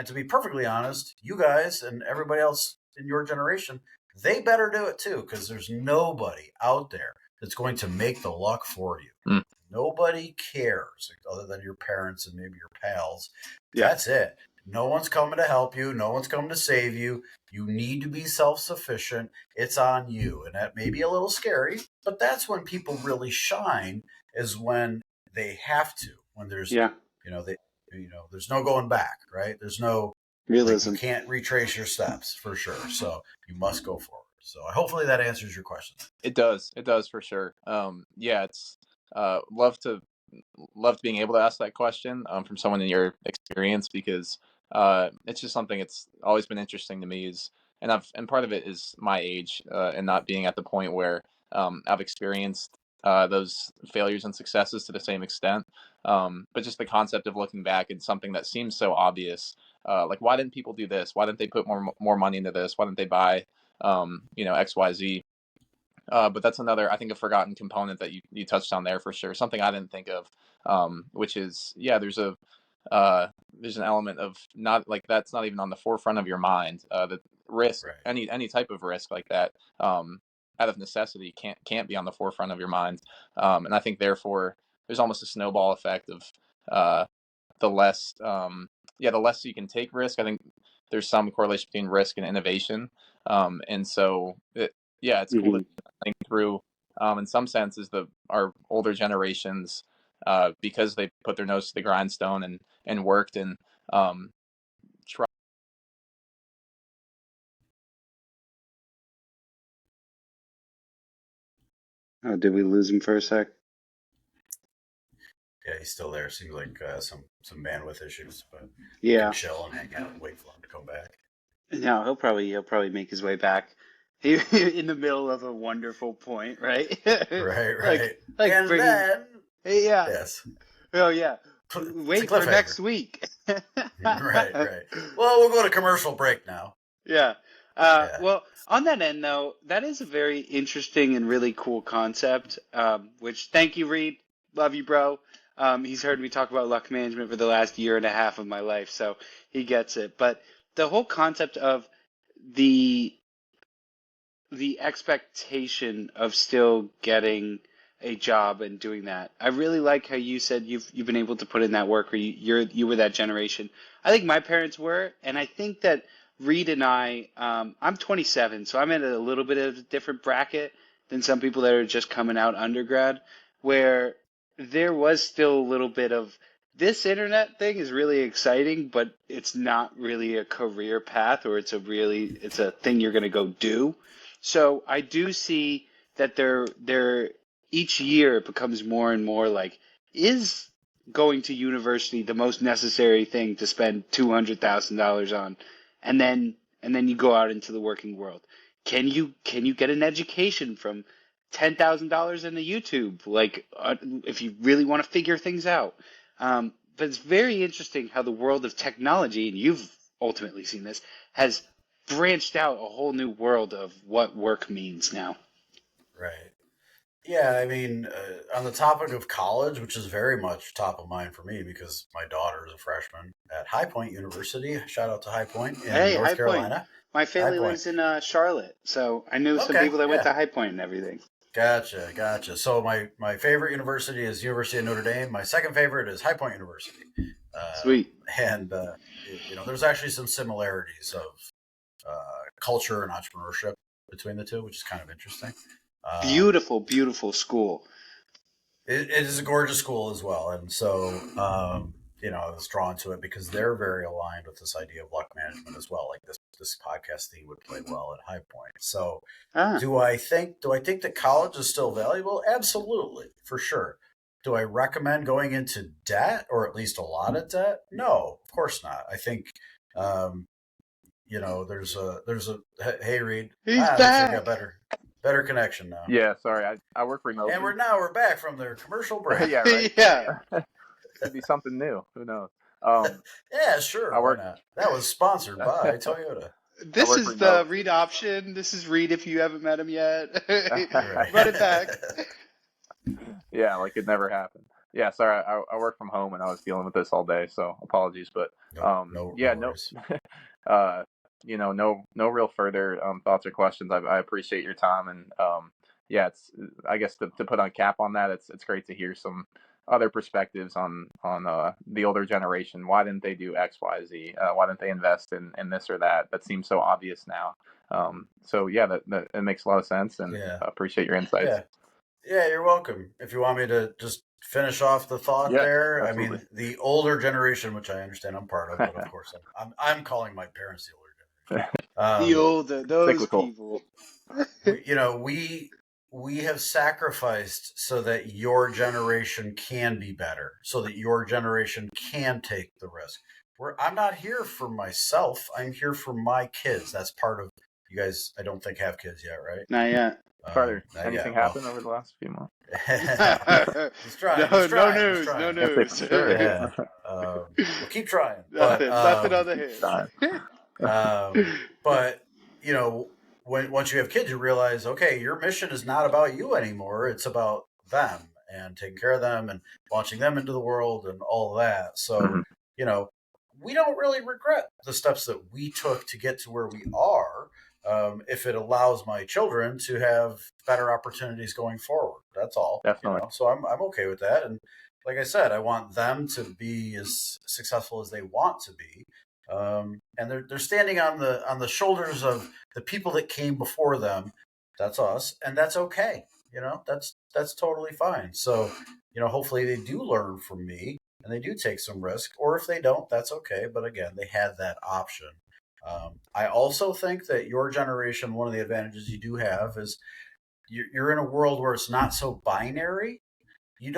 And to be perfectly honest, you guys and everybody else in your generation, they better do it too, because there's nobody out there that's going to make the luck for you. Mm. Nobody cares other than your parents and maybe your pals. Yeah. That's it. No one's coming to help you. No one's coming to save you. You need to be self-sufficient. It's on you. And that may be a little scary, but that's when people really shine, is when they have to, when there's, there's no going back, right? There's no realism. You can't retrace your steps for sure. So you must go forward. So hopefully that answers your question. It does for sure. It's loved being able to ask that question from someone in your experience, because it's just something it's always been interesting to me. And part of it is my age and not being at the point where I've experienced those failures and successes to the same extent. But just the concept of looking back at something that seems so obvious, like why didn't people do this? Why didn't they put more money into this? Why didn't they buy XYZ? But that's another, I think, a forgotten component that you touched on there for sure. Something I didn't think of, which is, there's an element of not like that's not even on the forefront of your mind. The risk, Right. any type of risk like that, out of necessity can't be on the forefront of your mind. And I think therefore there's almost a snowball effect of the less you can take risk. I think there's some correlation between risk and innovation. And so it's cool to think through, in some senses, our older generations, because they put their nose to the grindstone and worked and tried. Oh, did we lose him for a sec? Yeah, he's still there. Seems like some bandwidth issues, but yeah, chill and hang out and wait for him to come back. No, he'll probably make his way back. In the middle of a wonderful point, right? Right. Like and bringing, then, yes. Oh yeah. Wait for next week. Right. Well, we'll go to commercial break now. Yeah. Well, on that end, though, that is a very interesting and really cool concept, which thank you, Reed. Love you, bro. He's heard me talk about luck management for the last year and a half of my life, so he gets it. But the whole concept of the expectation of still getting a job and doing that. I really like how you said you've been able to put in that work, or you were that generation. I think my parents were, and I think that Reed and I'm 27, so I'm in a little bit of a different bracket than some people that are just coming out undergrad, where there was still a little bit of this internet thing is really exciting, but it's not really a career path, or it's a thing you're going to go do. So I do see that there each year it becomes more and more like, is going to university the most necessary thing to spend $200,000 on, and then you go out into the working world? Can you get an education from $10,000 into YouTube, like if you really want to figure things out? But it's very interesting how the world of technology, and you've ultimately seen this, has branched out a whole new world of what work means now. Right. Yeah, I mean, on the topic of college, which is very much top of mind for me because my daughter is a freshman at High Point University. Shout out to High Point in North Carolina. My family lives in Charlotte, so I knew some people that went to High Point and everything. Gotcha. So my favorite university is University of Notre Dame. My second favorite is High Point University. Sweet. And there's actually some similarities of culture and entrepreneurship between the two, which is kind of interesting. Beautiful school. It is a gorgeous school as well, and so I was drawn to it because they're very aligned with this idea of luck management as well. Like this podcast theme would play well at High Point. So, do I think that college is still valuable? Absolutely, for sure. Do I recommend going into debt, or at least a lot of debt? No, of course not. I think there's a hey Reed, he's back. I got better connection now. Yeah, sorry, I work remotely. And we're back from the commercial break. Yeah, right. Yeah. Could be something new. Who knows? Yeah, sure. Why not? That was sponsored by Toyota. This is the Reed option. This is Reed if you haven't met him yet. Run it back. Yeah, like it never happened. Yeah, sorry, I work from home and I was dealing with this all day, so apologies. But No yeah, worries. no real further thoughts or questions. I appreciate your time, and yeah, it's I guess to put on cap on that, it's great to hear some other perspectives on the older generation. Why didn't they do X, Y, Z? Why didn't they invest in this or that? That seems so obvious now. So yeah, that it makes a lot of sense, and Yeah. I appreciate your insights. Yeah, you're welcome. If you want me to just finish off the thought there, absolutely. I mean, the older generation, which I understand I'm part of, but of course I'm calling my parents the older generation. Those Cyclical. people. We have sacrificed so that your generation can be better, so that your generation can take the risk. I'm not here for myself. I'm here for my kids. That's part of you guys. I don't think have kids yet, right? Not yet. Carter, anything happened over the last few months? He's trying. No news. No news. Sure. Yeah. We'll keep trying. Nothing on the hand. But once you have kids, you realize, okay, your mission is not about you anymore. It's about them and taking care of them and launching them into the world and all of that. So, we don't really regret the steps that we took to get to where we are. If it allows my children to have better opportunities going forward, that's all. Definitely. So I'm okay with that. And like I said, I want them to be as successful as they want to be. And they're standing on the shoulders of the people that came before them. That's us, and that's okay. That's totally fine. So, hopefully they do learn from me and they do take some risk, or if they don't, that's okay. But again, they had that option. I also think that your generation, one of the advantages you do have is you're in a world where it's not so binary. You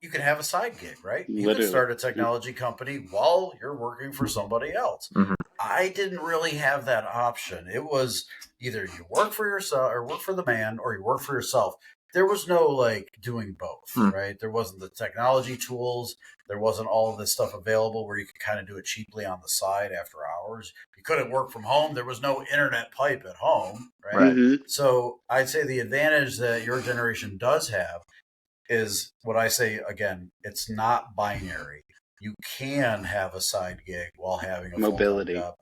can have a side gig, right? You can start a technology company while you're working for somebody else. Mm-hmm. I didn't really have that option. It was either you work for yourself or work for the man, or you work for yourself. There was no doing both, right? There wasn't the technology tools. There wasn't all of this stuff available where you could kind of do it cheaply on the side after hours. You couldn't work from home. There was no internet pipe at home, right? Mm-hmm. So I'd say the advantage that your generation does have is what I say again, it's not binary. You can have a side gig while having a mobility full-time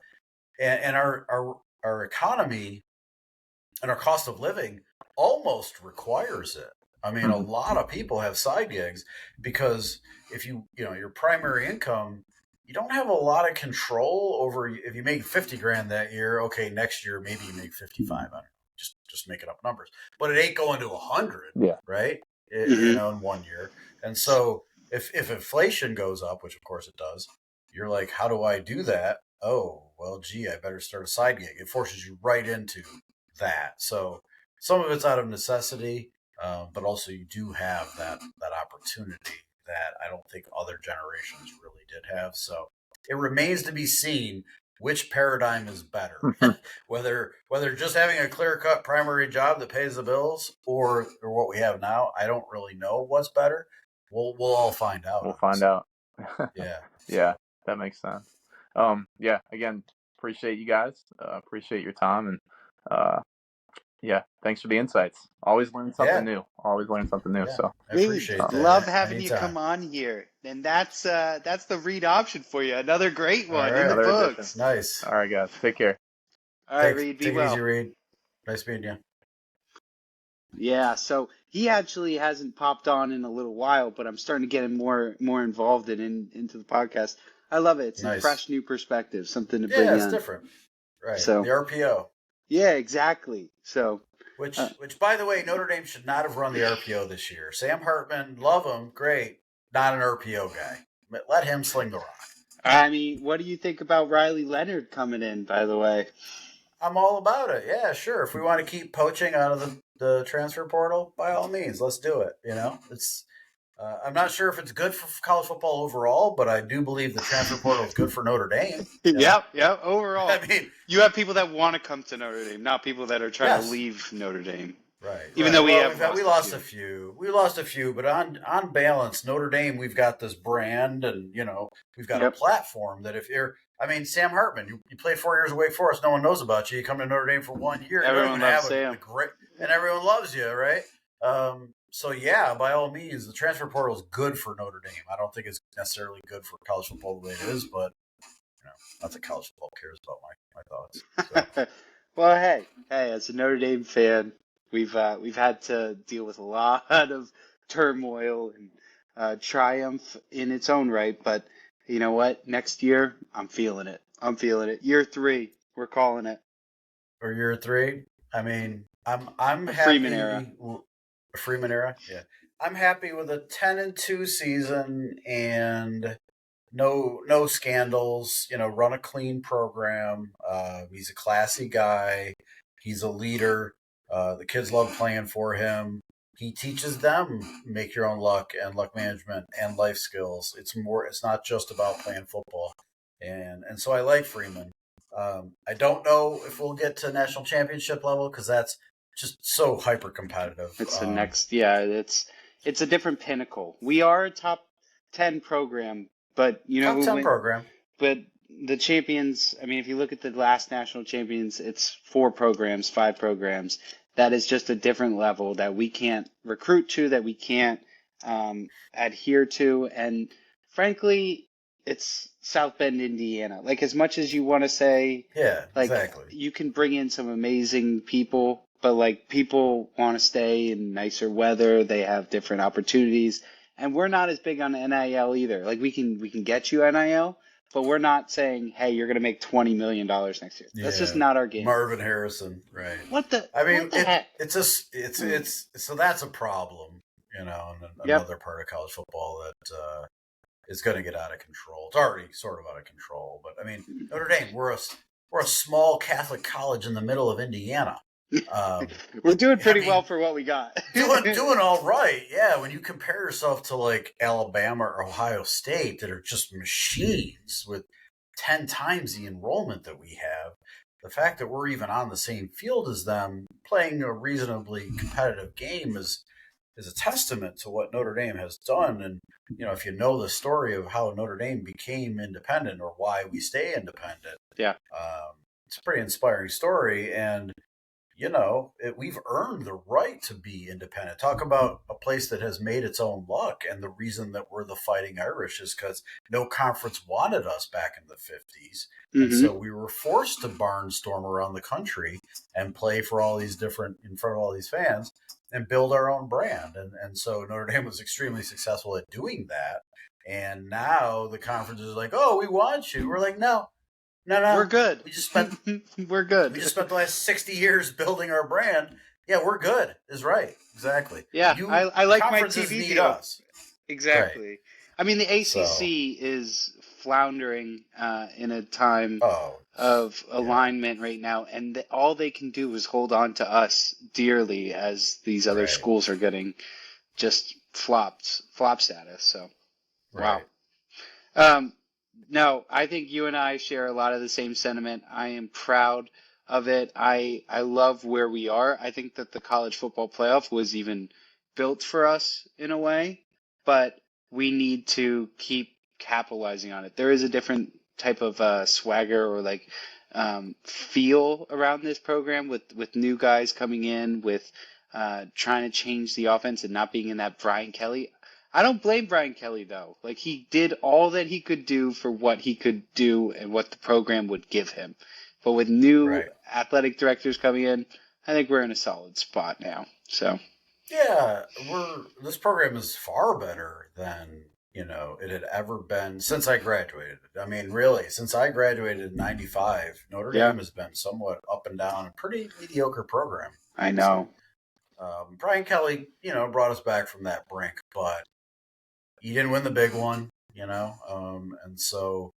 job. And our economy and our cost of living almost requires it. I mean, a lot of people have side gigs because if your primary income, you don't have a lot of control over. If you make 50 grand that year, okay, next year maybe you make 55. I don't know, just making up numbers, but it ain't going to 100, right? In 1 year. And so if inflation goes up, which of course it does, you're like, how do I do that? Oh, well, gee, I better start a side gig. It forces you right into that. So some of it's out of necessity, but also you do have that opportunity that I don't think other generations really did have. So it remains to be seen which paradigm is better, whether just having a clear-cut primary job that pays the bills or what we have now. I don't really know what's better. We'll all find out. We'll find out. Yeah, that makes sense. Again, appreciate you guys. Appreciate your time, and thanks for the insights. Always learning something new. So I appreciate that. Love having you come on here. And that's the Reed option for you. Another great one in the books. Nice. All right, guys. Take care. All right, Reed. Be well. Take it easy, Reed. Nice meeting you. Yeah, so he actually hasn't popped on in a little while, but I'm starting to get him more involved into the podcast. I love it. It's a fresh new perspective, something to bring in. Yeah, it's different. Right. So the RPO. Yeah, exactly. So which by the way, Notre Dame should not have run the RPO this year. Sam Hartman, love him, great, not an RPO guy. But let him sling the rock. I mean, what do you think about Riley Leonard coming in, by the way? I'm all about it. Yeah, sure. If we want to keep poaching out of the transfer portal, by all means, let's do it. It's I'm not sure if it's good for college football overall, but I do believe the transfer portal is good for Notre Dame. Yep. Overall, I mean, you have people that want to come to Notre Dame, not people that are trying to leave Notre Dame. Right. Even though we lost a few. We lost a few, but on balance, Notre Dame, we've got this brand, and we've got a platform that Sam Hartman, you played 4 years at Wake Forest, no one knows about you. You come to Notre Dame for 1 year, everyone loves Sam, and everyone loves you, right? So yeah, by all means, the transfer portal is good for Notre Dame. I don't think it's necessarily good for college football the way it is, but not that college football cares about my thoughts. So. Well, hey, as a Notre Dame fan, we've had to deal with a lot of turmoil and triumph in its own right. But you know what? Next year, I'm feeling it. I'm feeling it. Year 3, we're calling it. Or year 3. I mean, I'm A happy. Freeman era. A Freeman era, yeah. I'm happy with a 10-2 season and no scandals. Run a clean program. He's a classy guy. He's a leader. The kids love playing for him. He teaches them make your own luck and luck management and life skills. It's more. It's not just about playing football. And so I like Freeman. I don't know if we'll get to national championship level because that's just so hyper competitive. It's the next, yeah. It's a different pinnacle. We are a top 10 program, but you know top who 10 went. program. But the champions, I mean, if you look at the last national champions, it's 4 programs, 5 programs. That is just a different level that we can't recruit to, that we can't adhere to. And frankly, it's South Bend, Indiana. Like, as much as you want to say, Yeah, like, exactly. you can bring in some amazing people, but like, people want to stay in nicer weather. They have different opportunities. And we're not as big on NIL either. Like, we can get you NIL, but we're not saying, hey, you're going to make $20 million next year. That's just not our game. Marvin Harrison, right? What the? I mean, what the heck? it's so that's a problem, and another part of college football that is going to get out of control. It's already sort of out of control, but I mean, Notre Dame, we're a small Catholic college in the middle of Indiana. We're doing pretty well for what we got. doing all right, yeah. When you compare yourself to like Alabama or Ohio State, that are just machines with 10 times the enrollment that we have, the fact that we're even on the same field as them, playing a reasonably competitive game, is a testament to what Notre Dame has done. And if you know the story of how Notre Dame became independent or why we stay independent, yeah, it's a pretty inspiring story. And we've earned the right to be independent. Talk about a place that has made its own luck. And the reason that we're the Fighting Irish is because no conference wanted us back in the 50s. Mm-hmm. And so we were forced to barnstorm around the country and play for all these different, in front of all these fans, and build our own brand. And so Notre Dame was extremely successful at doing that. And now the conference is like, oh, we want you. We're like, no. We're good. We just spent we're good. We just spent the last 60 years building our brand. Yeah, we're good. Is right. Exactly. Yeah, I like my TV need deal. Us. Exactly. Right. I mean, the ACC is floundering in a time of alignment right now, and all they can do is hold on to us dearly as these other schools are getting just flop status. So, wow. No, I think you and I share a lot of the same sentiment. I am proud of it. I love where we are. I think that the college football playoff was even built for us in a way, but we need to keep capitalizing on it. There is a different type of swagger or like feel around this program with new guys coming in, with trying to change the offense and not being in that Brian Kelly. I don't blame Brian Kelly, though. Like, he did all that he could do for what he could do and what the program would give him. But with new athletic directors coming in, I think we're in a solid spot now. So, yeah, this program is far better than it had ever been since I graduated. I mean, really, since I graduated in '95, Notre Dame has been somewhat up and down, a pretty mediocre program. I know. Brian Kelly, brought us back from that brink, but he didn't win the big one, and so,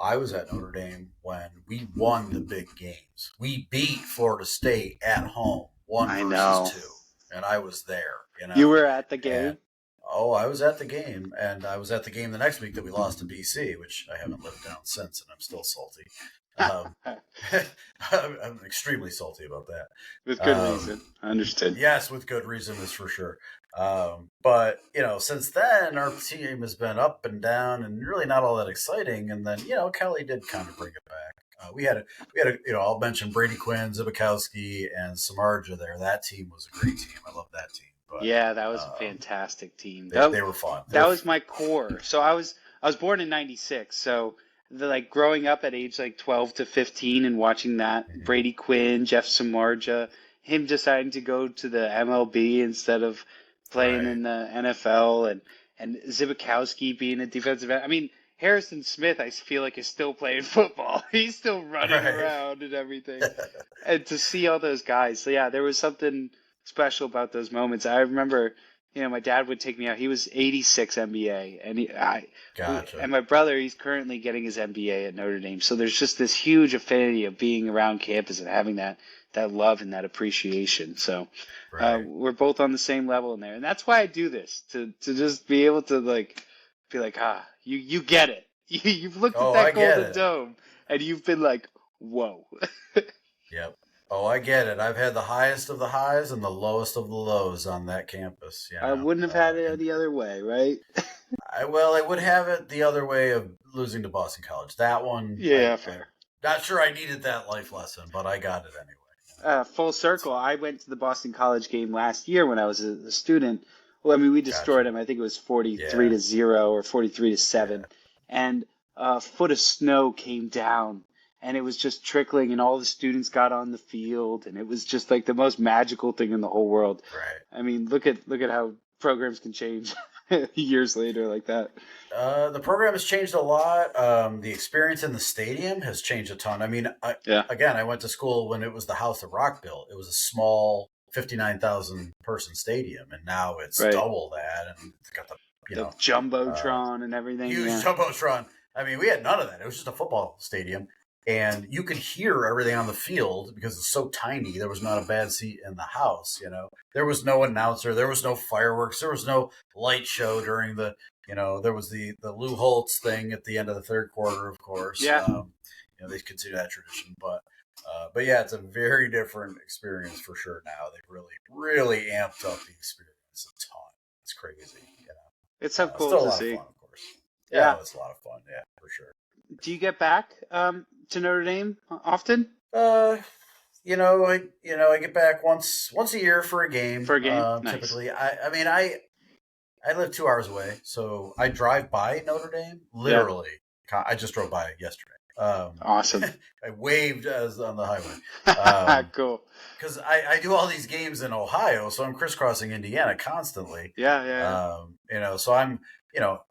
I was at Notre Dame when we won the big games. We beat Florida State at home, 1 versus 2, and I was there. You were at the game? And, I was at the game, and I was at the game the next week that we lost to BC, which I haven't lived down since, and I'm still salty. I'm extremely salty about that. With good reason. I understood. Yes, with good reason, is for sure. But since then, our team has been up and down, and really not all that exciting. And then Kelly did kind of bring it back. We had a I'll mention Brady Quinn, Zibikowski, and Samardzija there. That team was a great team. I love that team. But Yeah, that was a fantastic team. they were fun. That was my core. So I was born in '96. So like growing up at age like 12 to 15 and watching that Brady Quinn, Jeff Samardzija, him deciding to go to the MLB instead of playing Right. in the NFL, and Zibikowski being a defensive end. I mean, Harrison Smith, I feel like is still playing football. He's still running Right. around and everything. And to see all those guys, so yeah, there was something special about those moments. I remember, my dad would take me out. He was 86 MBA, and Gotcha. and my brother, he's currently getting his MBA at Notre Dame. So there's just this huge affinity of being around campus and having that love and that appreciation. So Right. we're both on the same level in there, and that's why I do this to just be able to be like, you get it. You've looked at that Golden Dome, and you've been like, whoa. Yep. Oh, I get it. I've had the highest of the highs and the lowest of the lows on that campus. I wouldn't have had it any other way, right? I would have it the other way of losing to Boston College. That one, yeah, fair. Not sure I needed that life lesson, but I got it anyway. Full circle. I went to the Boston College game last year when I was a student. Well, I mean, we destroyed them. I think it was 43-0 or 43-7, and a foot of snow came down. And it was just trickling, and all the students got on the field, and it was just like the most magical thing in the whole world. Right. I mean, look at how programs can change years later like that. The program has changed a lot. The experience in the stadium has changed a ton. I mean, again, I went to school when it was the House of Rock built. It was a small 59,000 person stadium, and now it's double that, and it's got the jumbotron and everything. Huge jumbotron. I mean, we had none of that. It was just a football stadium. And you could hear everything on the field because it's so tiny. There was not a bad seat in the house, There was no announcer. There was no fireworks. There was no light show during the, there was the Lou Holtz thing at the end of the third quarter, of course. Yeah. They continue that tradition. But yeah, it's a very different experience for sure now. They've really, really amped up the experience a ton. It's crazy, It's so cool still to a see. lot of fun, of course. Yeah, it's a lot of fun. Yeah, for sure. Do you get back to Notre Dame often? I get back once a year for a game. Nice. Typically. I live 2 hours away, so I drive by Notre Dame. Literally, I just drove by yesterday. Awesome. I waved as on the highway. Cool. Because I do all these games in Ohio, so I'm crisscrossing Indiana constantly. Yeah. So I'm.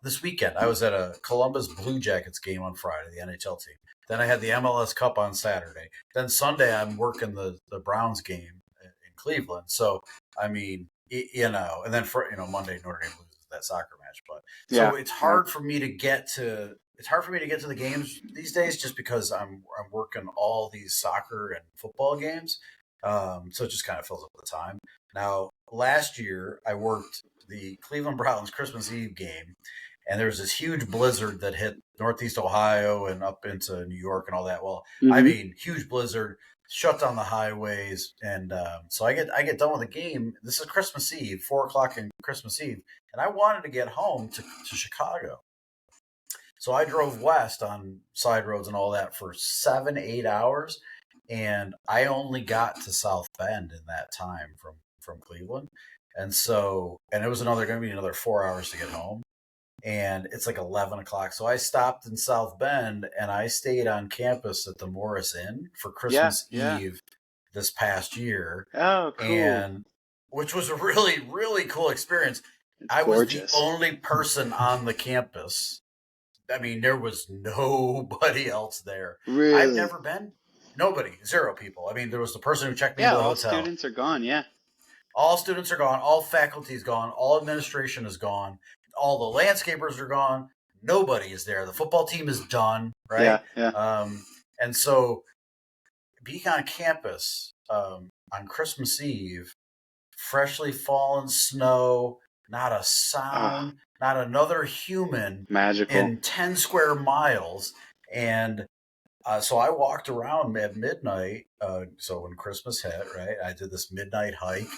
This weekend I was at a Columbus Blue Jackets game on Friday, the NHL team. Then I had the MLS Cup on Saturday. Then Sunday I'm working the Browns game in Cleveland. So, I mean, and then for Monday Notre Dame loses that soccer match. But so it's hard for me to get to the games these days just because I'm working all these soccer and football games. So it just kind of fills up the time. Now, last year I worked the Cleveland Browns Christmas Eve game, and there was this huge blizzard that hit Northeast Ohio and up into New York and all that. Well, I mean, huge blizzard, shut down the highways, and so I get done with the game. This is Christmas Eve, 4:00 in Christmas Eve, and I wanted to get home to Chicago. So I drove west on side roads and all that for 7-8 hours, and I only got to South Bend in that time from Cleveland. And it was going to be another 4 hours to get home. And it's like 11 o'clock. So I stopped in South Bend and I stayed on campus at the Morris Inn for Christmas Eve this past year. Oh, cool. And which was a really, really cool experience. I was the only person on the campus. I mean, there was nobody else there. Really? I've never been. Nobody. 0 people. I mean, there was the person who checked me into the hotel. All students are gone, All students are gone. All faculty is gone. All administration is gone. All the landscapers are gone. Nobody is there. The football team is done, right? Yeah. And so being on campus on Christmas Eve, freshly fallen snow, not a sound, not another human. Magical. In 10 square miles. And so I walked around at midnight. So when Christmas hit, right, I did this midnight hike.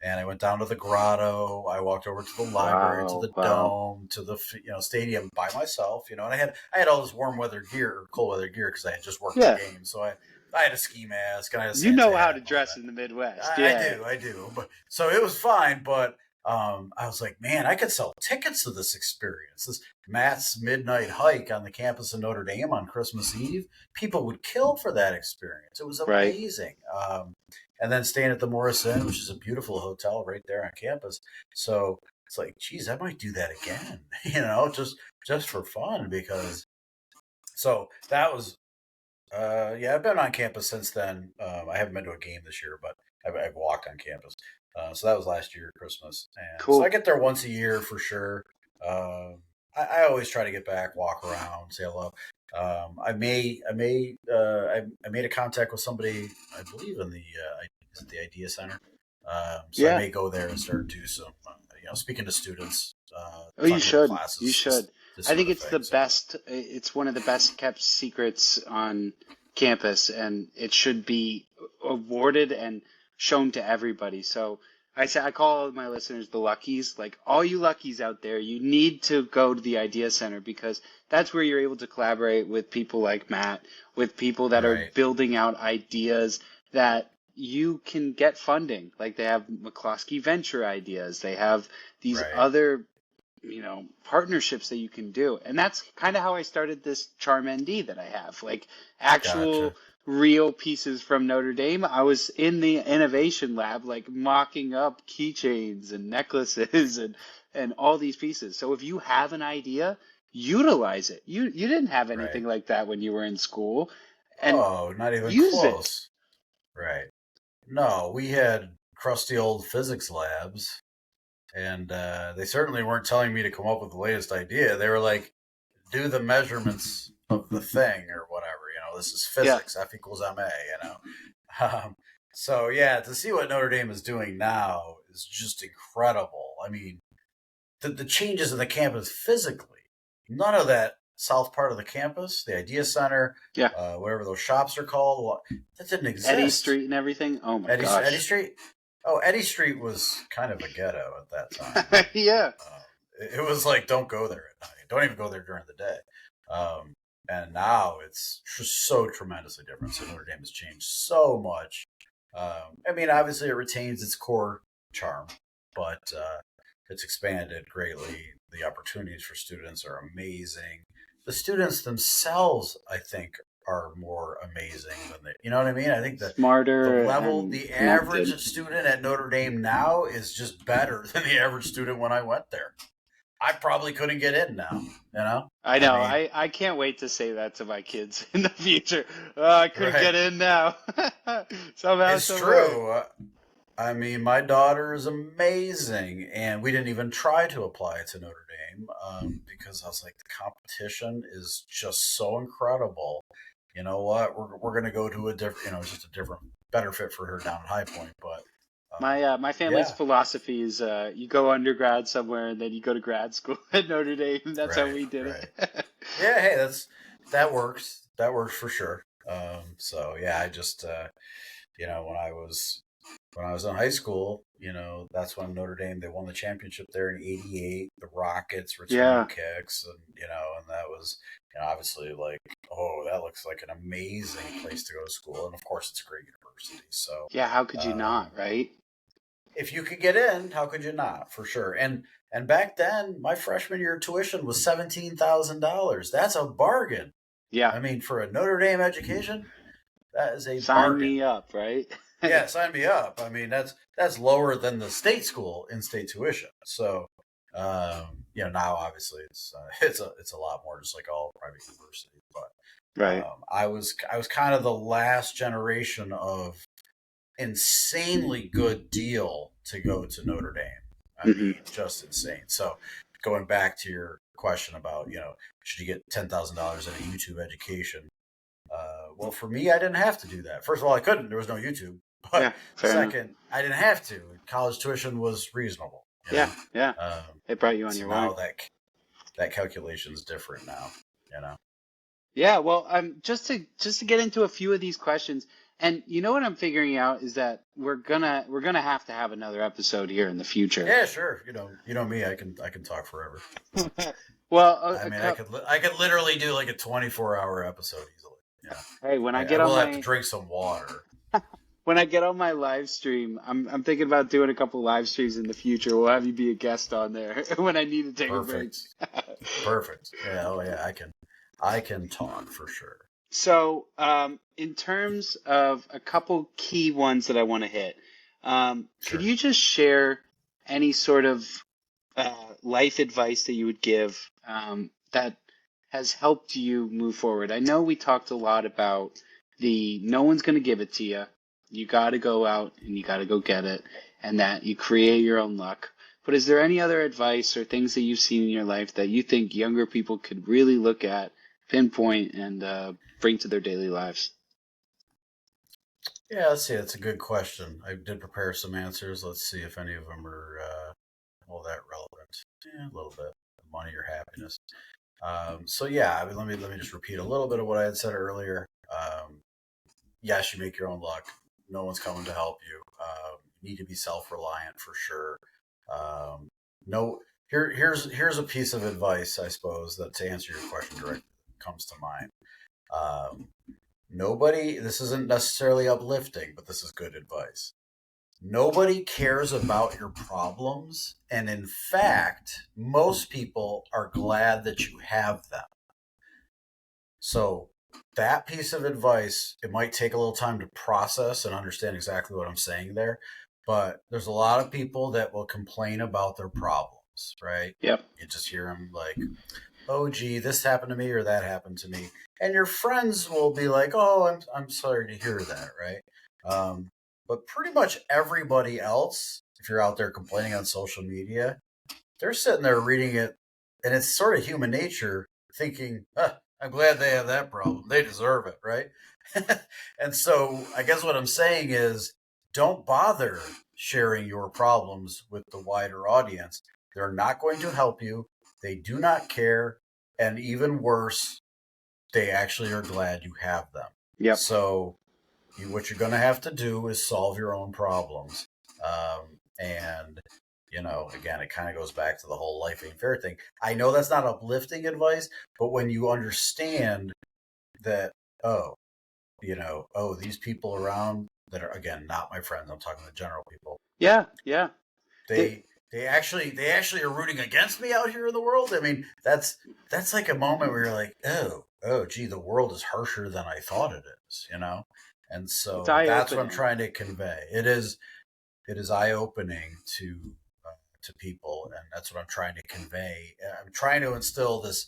And I went down to the grotto. I walked over to the library, to the dome, to the stadium by myself. And I had all this warm weather gear, cold weather gear because I had just worked the game. So I I had a ski mask. And I had a You Santa know how hat to and all dress that. in the Midwest. I do. But so it was fine. But I was like, man, I could sell tickets to this experience. This Matt's midnight hike on the campus of Notre Dame on Christmas Eve. People would kill for that experience. It was Right. amazing. And then staying at the Morris Inn, which is a beautiful hotel right there on campus. So it's like, geez, I might do that again. Just for fun because. So that was. I've been on campus since then. I haven't been to a game this year, but I've walked on campus. So that was last year, Christmas. And Cool. so I get there once a year for sure. I always try to get back, walk around, say hello. I made a contact with somebody, I believe in the is it the Idea Center. So I may go there and start to do some, speaking to students. Oh, you should. Classes, You should. I think it's the so. best. It's one of the best kept secrets on campus, and it should be awarded and shown to everybody. So I call my listeners the luckies. Like all you luckies out there, you need to go to the Idea Center because that's where you're able to collaborate with people like Matt, with people that are building out ideas that you can get funding. Like they have McCloskey Venture Ideas. They have these other partnerships that you can do. And that's kind of how I started this Charm ND that I have, like actual real pieces from Notre Dame. I was in the innovation lab, like mocking up keychains and necklaces and all these pieces. So if you have an idea, utilize it. You didn't have anything like that when you were in school. And not even close. Right. No, we had crusty old physics labs. And they certainly weren't telling me to come up with the latest idea. They were like, do the measurements of the thing or whatever. This is physics. F equals MA, So, to see what Notre Dame is doing now is just incredible. I mean, the changes in the campus physically, none of that south part of the campus, the Idea Center, whatever those shops are called, that didn't exist. Eddie Street and everything. Oh, my gosh. Eddie Street? Oh, Eddie Street was kind of a ghetto at that time. It was like, don't go there at night. Don't even go there during the day. And now it's just so tremendously different. So Notre Dame has changed so much. Obviously it retains its core charm, but it's expanded greatly. The opportunities for students are amazing. The students themselves, I think, are more amazing than they, you know what I mean? I think smarter the level, the average student at Notre Dame now is just better than the average student when I went there. I probably couldn't get in now, I know. I can't wait to say that to my kids in the future. I couldn't get in now. Somehow, it's true. My daughter is amazing, and we didn't even try to apply to Notre Dame because I was like, the competition is just so incredible. You know what? We're going to go to a different, just a different, better fit for her down at High Point. But my family's philosophy is you go undergrad somewhere and then you go to grad school at Notre Dame. That's how we did it. Hey, that works. That works for sure. I just when I was in high school, that's when Notre Dame, they won the championship there in '88. The Rockets return kicks, and and that was obviously like, oh, that looks like an amazing place to go to school, and of course it's a great university. So how could you not, right? If you could get in, how could you not? For sure. And back then, my freshman year tuition was $17,000. That's a bargain. Yeah. For a Notre Dame education, that is a bargain. Sign me up, right? Yeah, sign me up. That's lower than the state school in-state tuition. So, now obviously it's a lot more, just like all private universities. But I was kind of the last generation of insanely good deal to go to Notre Dame. Just insane. So, going back to your question about should you get $10,000 in a YouTube education? Well, for me, I didn't have to do that. First of all, I couldn't. There was no YouTube. But second, I didn't have to. College tuition was reasonable. It brought you on your way. Now that calculation's different now. Yeah. Well, just to get into a few of these questions, and what I'm figuring out is that we're gonna have to have another episode here in the future. Yeah, sure. You know me. I can talk forever. Well, I could literally do like a 24-hour episode easily. Hey, when I I get on will have to my drink some water. when I get on my live stream, I'm thinking about doing a couple live streams in the future. We'll have you be a guest on there when I need to take a break. Perfect. Perfect. Yeah. Oh yeah. I can talk for sure. So, in terms of a couple key ones that I want to hit, could Sure. you just share any sort of life advice that you would give that has helped you move forward? I know we talked a lot about no one's going to give it to you. You got to go out and you got to go get it, and that you create your own luck. But is there any other advice or things that you've seen in your life that you think younger people could really look at, pinpoint, and bring to their daily lives? Yeah. Let's see. That's a good question. I did prepare some answers. Let's see if any of them are all that relevant. Yeah, a little bit. Money or happiness. So yeah. I mean, let me just repeat a little bit of what I had said earlier. Yes, you make your own luck. No one's coming to help you. You need to be self-reliant for sure. Um, no, here's a piece of advice, I suppose, that to answer your question directly comes to mind. Um, Nobody. This isn't necessarily uplifting, but this is good advice. Nobody cares about your problems, and in fact, most people are glad that you have them. So that piece of advice, it might take a little time to process and understand exactly what I'm saying there, but there's a lot of people that will complain about their problems, right? Yep. You just hear them like, "Oh, gee, this happened to me or that happened to me," and your friends will be like, "Oh, I'm sorry to hear that," right? Um, but pretty much everybody else, if you're out there complaining on social media, they're sitting there reading it, and it's sort of human nature thinking, I'm glad they have that problem. They deserve it, right? And so I guess what I'm saying is don't bother sharing your problems with the wider audience. They're not going to help you. They do not care. And even worse, they actually are glad you have them. Yep. So what you're going to have to do is solve your own problems. And again, it kind of goes back to the whole life ain't fair thing. I know that's not uplifting advice, but when you understand that, these people around that are, again, not my friends, I'm talking to general people. Yeah. Yeah. They actually are rooting against me out here in the world. I mean, that's like a moment where you're like, oh, gee, the world is harsher than I thought it is, And It's so that's what I'm eye-opening. trying to convey. It is eye opening to people, and that's what I'm trying to convey. I'm trying to instill this.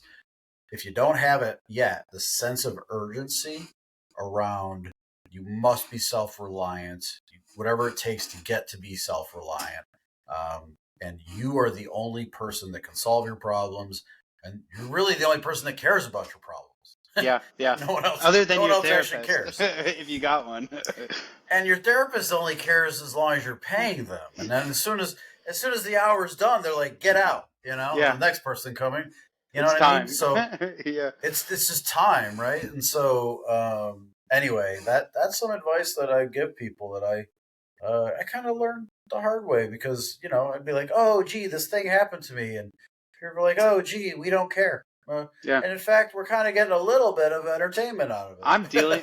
If you don't have it yet, the sense of urgency around you must be self-reliant, whatever it takes to get to be self-reliant. And you are the only person that can solve your problems, and you're really the only person that cares about your problems. Yeah. Yeah. No one else. Other than no one your else actually therapist, cares. if you got one. And your therapist only cares as long as you're paying them. And then as soon as the hour's done, they're like, "Get out!" Yeah. The next person coming. You know It's what I mean? time. So Yeah. it's just time, right? And so anyway, that's some advice that I give people that I kind of learned the hard way, because I'd be like, "Oh, gee, this thing happened to me," and people are like, "Oh, gee, we don't care." Yeah. And in fact, we're kind of getting a little bit of entertainment out of it.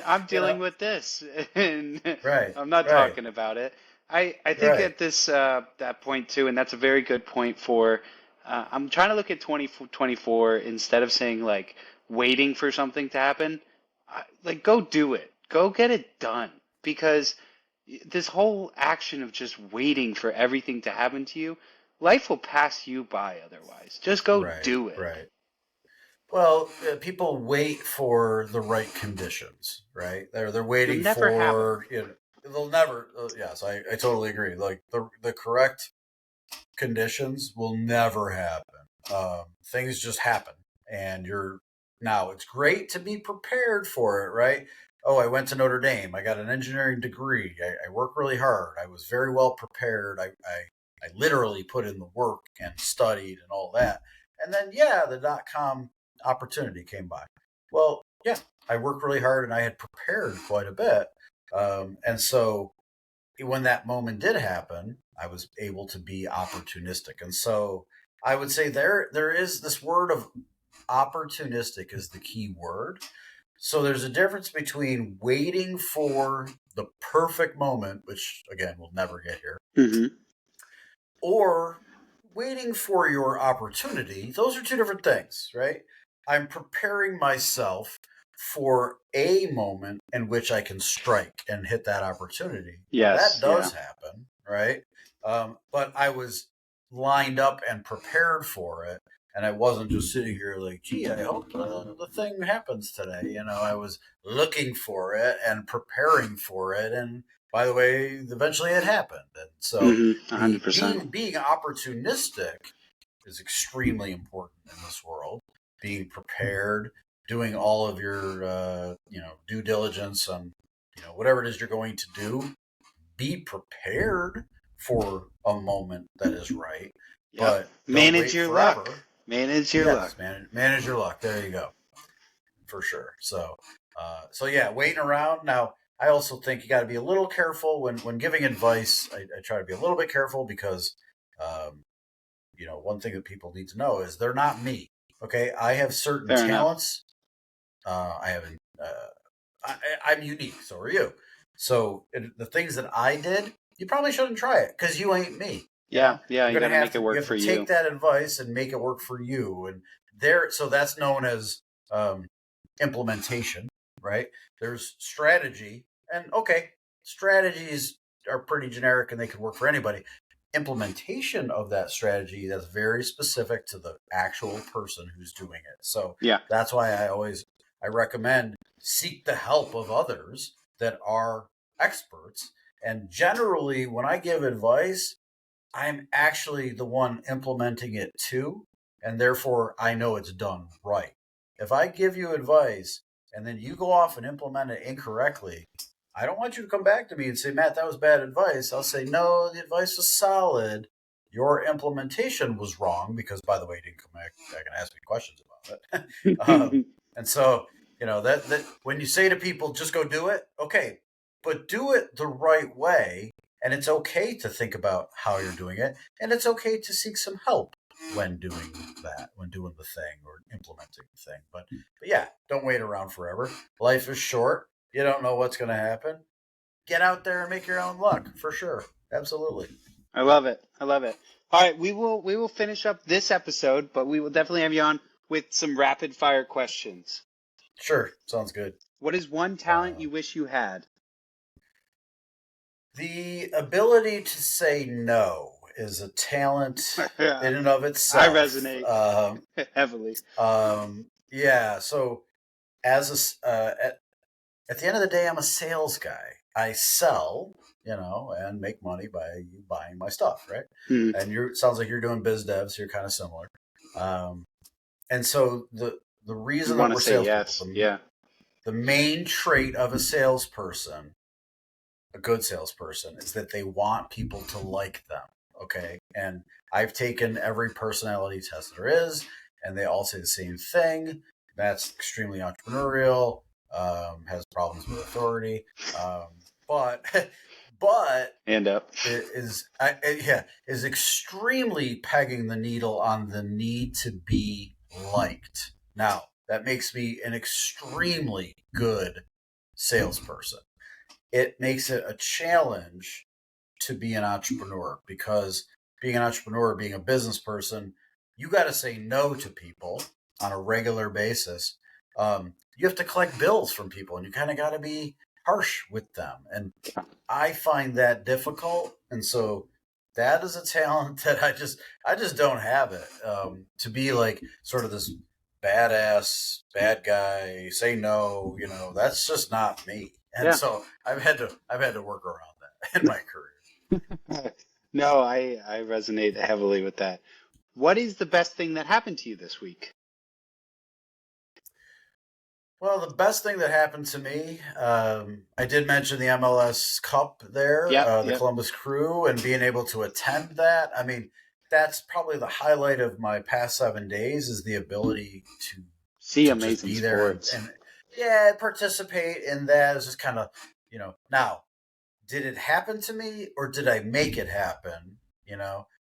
I'm dealing with this, and Right, I'm not right, talking about it. I think right. at this that point too, and that's a very good point for. I'm trying to look at 2024 instead of saying like waiting for something to happen. Like go do it, go get it done, because this whole action of just waiting for everything to happen to you, life will pass you by otherwise. Just go Right, do it. right. Well, people wait for the right conditions, right? They're You'll waiting never have them. for they'll never. Yes, I totally agree. Like the correct conditions will never happen. Things just happen, and now it's great to be prepared for it, right? Oh, I went to Notre Dame. I got an engineering degree. I worked really hard. I was very well prepared. I literally put in the work and studied and all that. And then, yeah, the .com opportunity came by. Well, yeah, I worked really hard and I had prepared quite a bit. And so when that moment did happen, I was able to be opportunistic. And so I would say there is this word of opportunistic is the key word. So there's a difference between waiting for the perfect moment, which again we'll never get here, Mm-hmm. or waiting for your opportunity. Those are two different things, right? I'm preparing myself for a moment in which I can strike and hit that opportunity. Now, that Yes. Yeah. does happen, right? But I was lined up and prepared for it. And I wasn't just sitting here like, gee, I hope the thing happens today. You know, I was looking for it and preparing for it. And by the way, eventually it happened. And so Mm-hmm. 100%. being opportunistic is extremely important in this world. Being prepared, doing all of your due diligence on whatever it is you're going to do. Be prepared for a moment that is right, Yep. but don't Manage wait your forever. luck. Manage your luck. Yes, manage your luck. There you go, for sure. So yeah, waiting around. Now, I also think you got to be a little careful when giving advice. I try to be a little bit careful because, one thing that people need to know is they're not me. Okay, I have certain Fair enough. talents. I haven't. I'm unique. So are you. So the things that I did, you probably shouldn't try it because you ain't me. Yeah. Yeah. You You're got gonna to have make to it work you have for to you. take that advice and make it work for you. And so that's known as implementation, right? There's strategy, and okay, strategies are pretty generic and they can work for anybody. Implementation of that strategy that's very specific to the actual person who's doing it. So Yeah. that's why I recommend seek the help of others that are experts. And generally, when I give advice, I'm actually the one implementing it too, and therefore I know it's done right. If I give you advice and then you go off and implement it incorrectly, I don't want you to come back to me and say, Matt, that was bad advice. I'll say, no, the advice was solid. Your implementation was wrong because, by the way, you didn't come back and ask me questions about it. And so, that when you say to people, just go do it, okay, but do it the right way. And it's okay to think about how you're doing it. And it's okay to seek some help when doing that, when doing the thing or implementing the thing. But yeah, don't wait around forever. Life is short. You don't know what's going to happen. Get out there and make your own luck, for sure. Absolutely. I love it. I love it. All right, we will finish up this episode, but we will definitely have you on with some rapid fire questions. Sure. Sounds good. What is one talent you wish you had? The ability to say no is a talent Yeah. in and of itself. I resonate heavily. Yeah. So as at the end of the day, I'm a sales guy. I sell, and make money by you buying my stuff, right? Hmm. And sounds like you're doing biz dev, so you're kind of similar. And so the reason You that want we're to say yes? salespeople, Yeah. the main trait of a salesperson, a good salesperson, is that they want people to like them. Okay. And I've taken every personality test there is, and they all say the same thing. That's extremely entrepreneurial, has problems with authority. But Hand up. it is extremely pegging the needle on the need to be liked. Now, that makes me an extremely good salesperson. It makes it a challenge to be an entrepreneur because being an entrepreneur, being a business person, you got to say no to people on a regular basis. You have to collect bills from people and you kind of got to be harsh with them. And I find that difficult. And so that is a talent that I just don't have it. To be like sort of this badass bad guy, say no, that's just not me. And so I've had to work around that in my career. No, I resonate heavily with that. What is the best thing that happened to you this week? Well, the best thing that happened to me, I did mention the MLS Cup there, the Columbus Crew, and being able to attend that. I mean, that's probably the highlight of my past 7 days is the ability to see to amazing just be there sports and participate in that. Is just kind of, now, did it happen to me or did I make it happen?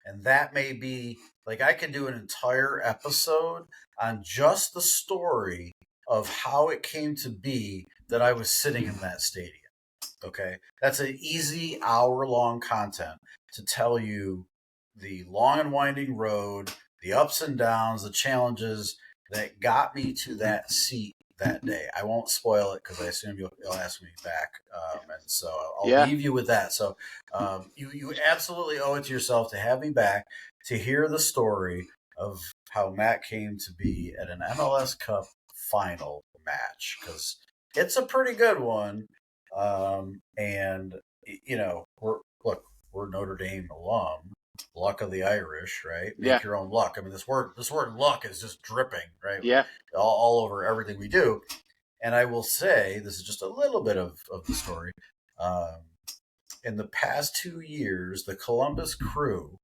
And that may be like I can do an entire episode on just the story of how it came to be that I was sitting in that stadium. Okay. That's an easy hour-long content to tell you the long and winding road, the ups and downs, the challenges that got me to that seat that day. I won't spoil it because I assume you'll ask me back, and so I'll leave you with that. So you absolutely owe it to yourself to have me back to hear the story of how Matt came to be at an MLS Cup final match, because it's a pretty good one. And we're Notre Dame alum. Luck of the Irish, right? Make your own luck. I mean, this word luck is just dripping, right? Yeah. All over everything we do. And I will say, this is just a little bit of the story. In the past 2 years, the Columbus Crew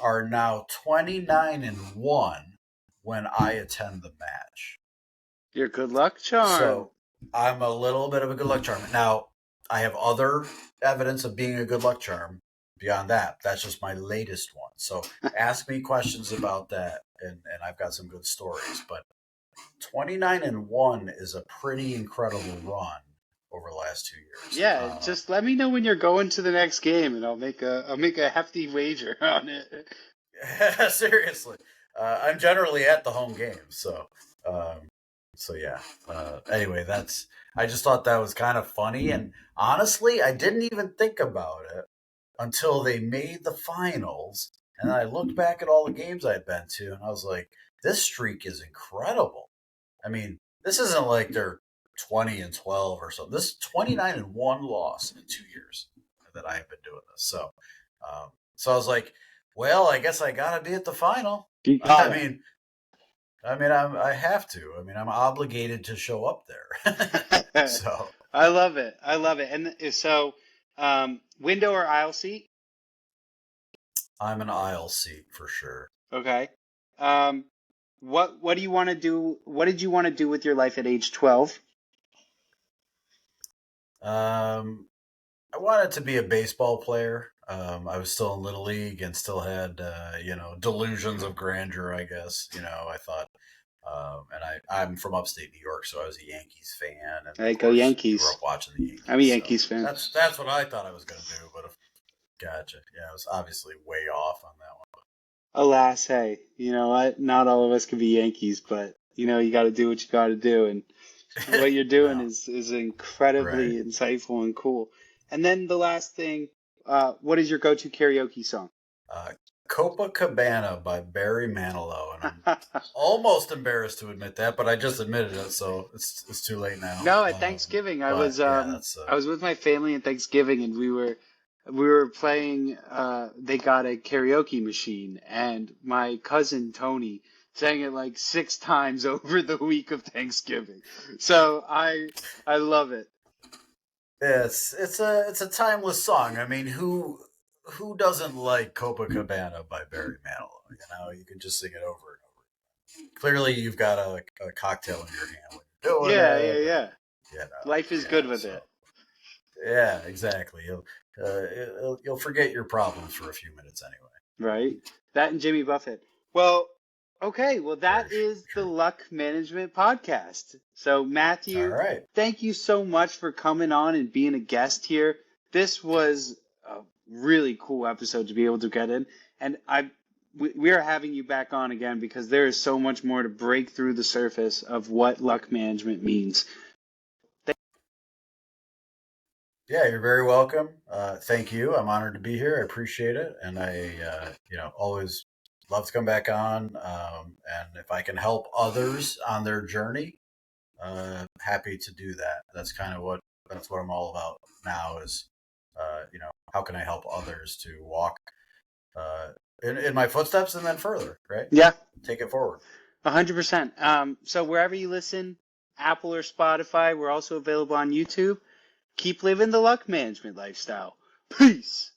are now 29-1 when I attend the match. Your good luck charm. So I'm a little bit of a good luck charm. Now, I have other evidence of being a good luck charm beyond that. That's just my latest one. So ask me questions about that, and I've got some good stories. But 29-1 is a pretty incredible run over the last 2 years. Yeah, just let me know when you're going to the next game, and I'll make a hefty wager on it. Seriously, I'm generally at the home game, so yeah. Anyway, I just thought that was kind of funny, and honestly, I didn't even think about it until they made the finals, and I looked back at all the games I'd been to, and I was like, this streak is incredible. I mean, this isn't like they're 20-12 or something. This is 29-1 loss in 2 years that I've been doing this. So I was like, well, I guess I gotta be at the final. I have to. I mean, I'm obligated to show up there. So I love it. And so, window or aisle seat? I'm an aisle seat for sure. Okay. What do you want to do? What did you want to do with your life at age 12? I wanted to be a baseball player. I was still in Little League and still had, delusions of grandeur, I guess. I thought, and I'm from upstate New York, so I was a Yankees fan. And Hey, go Yankees. Grew up watching the Yankees. I'm a Yankees fan. That's what I thought I was going to do, but gotcha. Yeah, I was obviously way off on that one. Alas, hey, you know what? Not all of us can be Yankees, but you got to do what you got to do, and what you're doing is incredibly insightful and cool. And then the last thing, what is your go-to karaoke song? Copacabana by Barry Manilow, and I'm almost embarrassed to admit that, but I just admitted it, so it's too late now. No, at Thanksgiving, I was with my family at Thanksgiving, and we were playing. They got a karaoke machine, and my cousin Tony sang it like 6 times over the week of Thanksgiving. So I love it. It's a timeless song. I mean, who doesn't like Copacabana by Barry Manilow? You can just sing it over and over. Clearly, you've got a cocktail in your hand when you're doing it. Yeah. Life is good with it. Yeah, exactly. You'll forget your problems for a few minutes anyway. Right. That and Jimmy Buffett. Well, okay. Well, that is the Luck Management Podcast. So, Matthew, thank you so much for coming on and being a guest here. This was a really cool episode to be able to get in, and we are having you back on again because there is so much more to break through the surface of what luck management means. Yeah, you're very welcome. Thank you. I'm honored to be here. I appreciate it, and I always love to come back on. And if I can help others on their journey, happy to do that. That's kind of what I'm all about now. Is how can I help others to walk in my footsteps and then further, right? Yeah, take it forward. 100%. So wherever you listen, Apple or Spotify, we're also available on YouTube. Keep living the luck management lifestyle. Peace.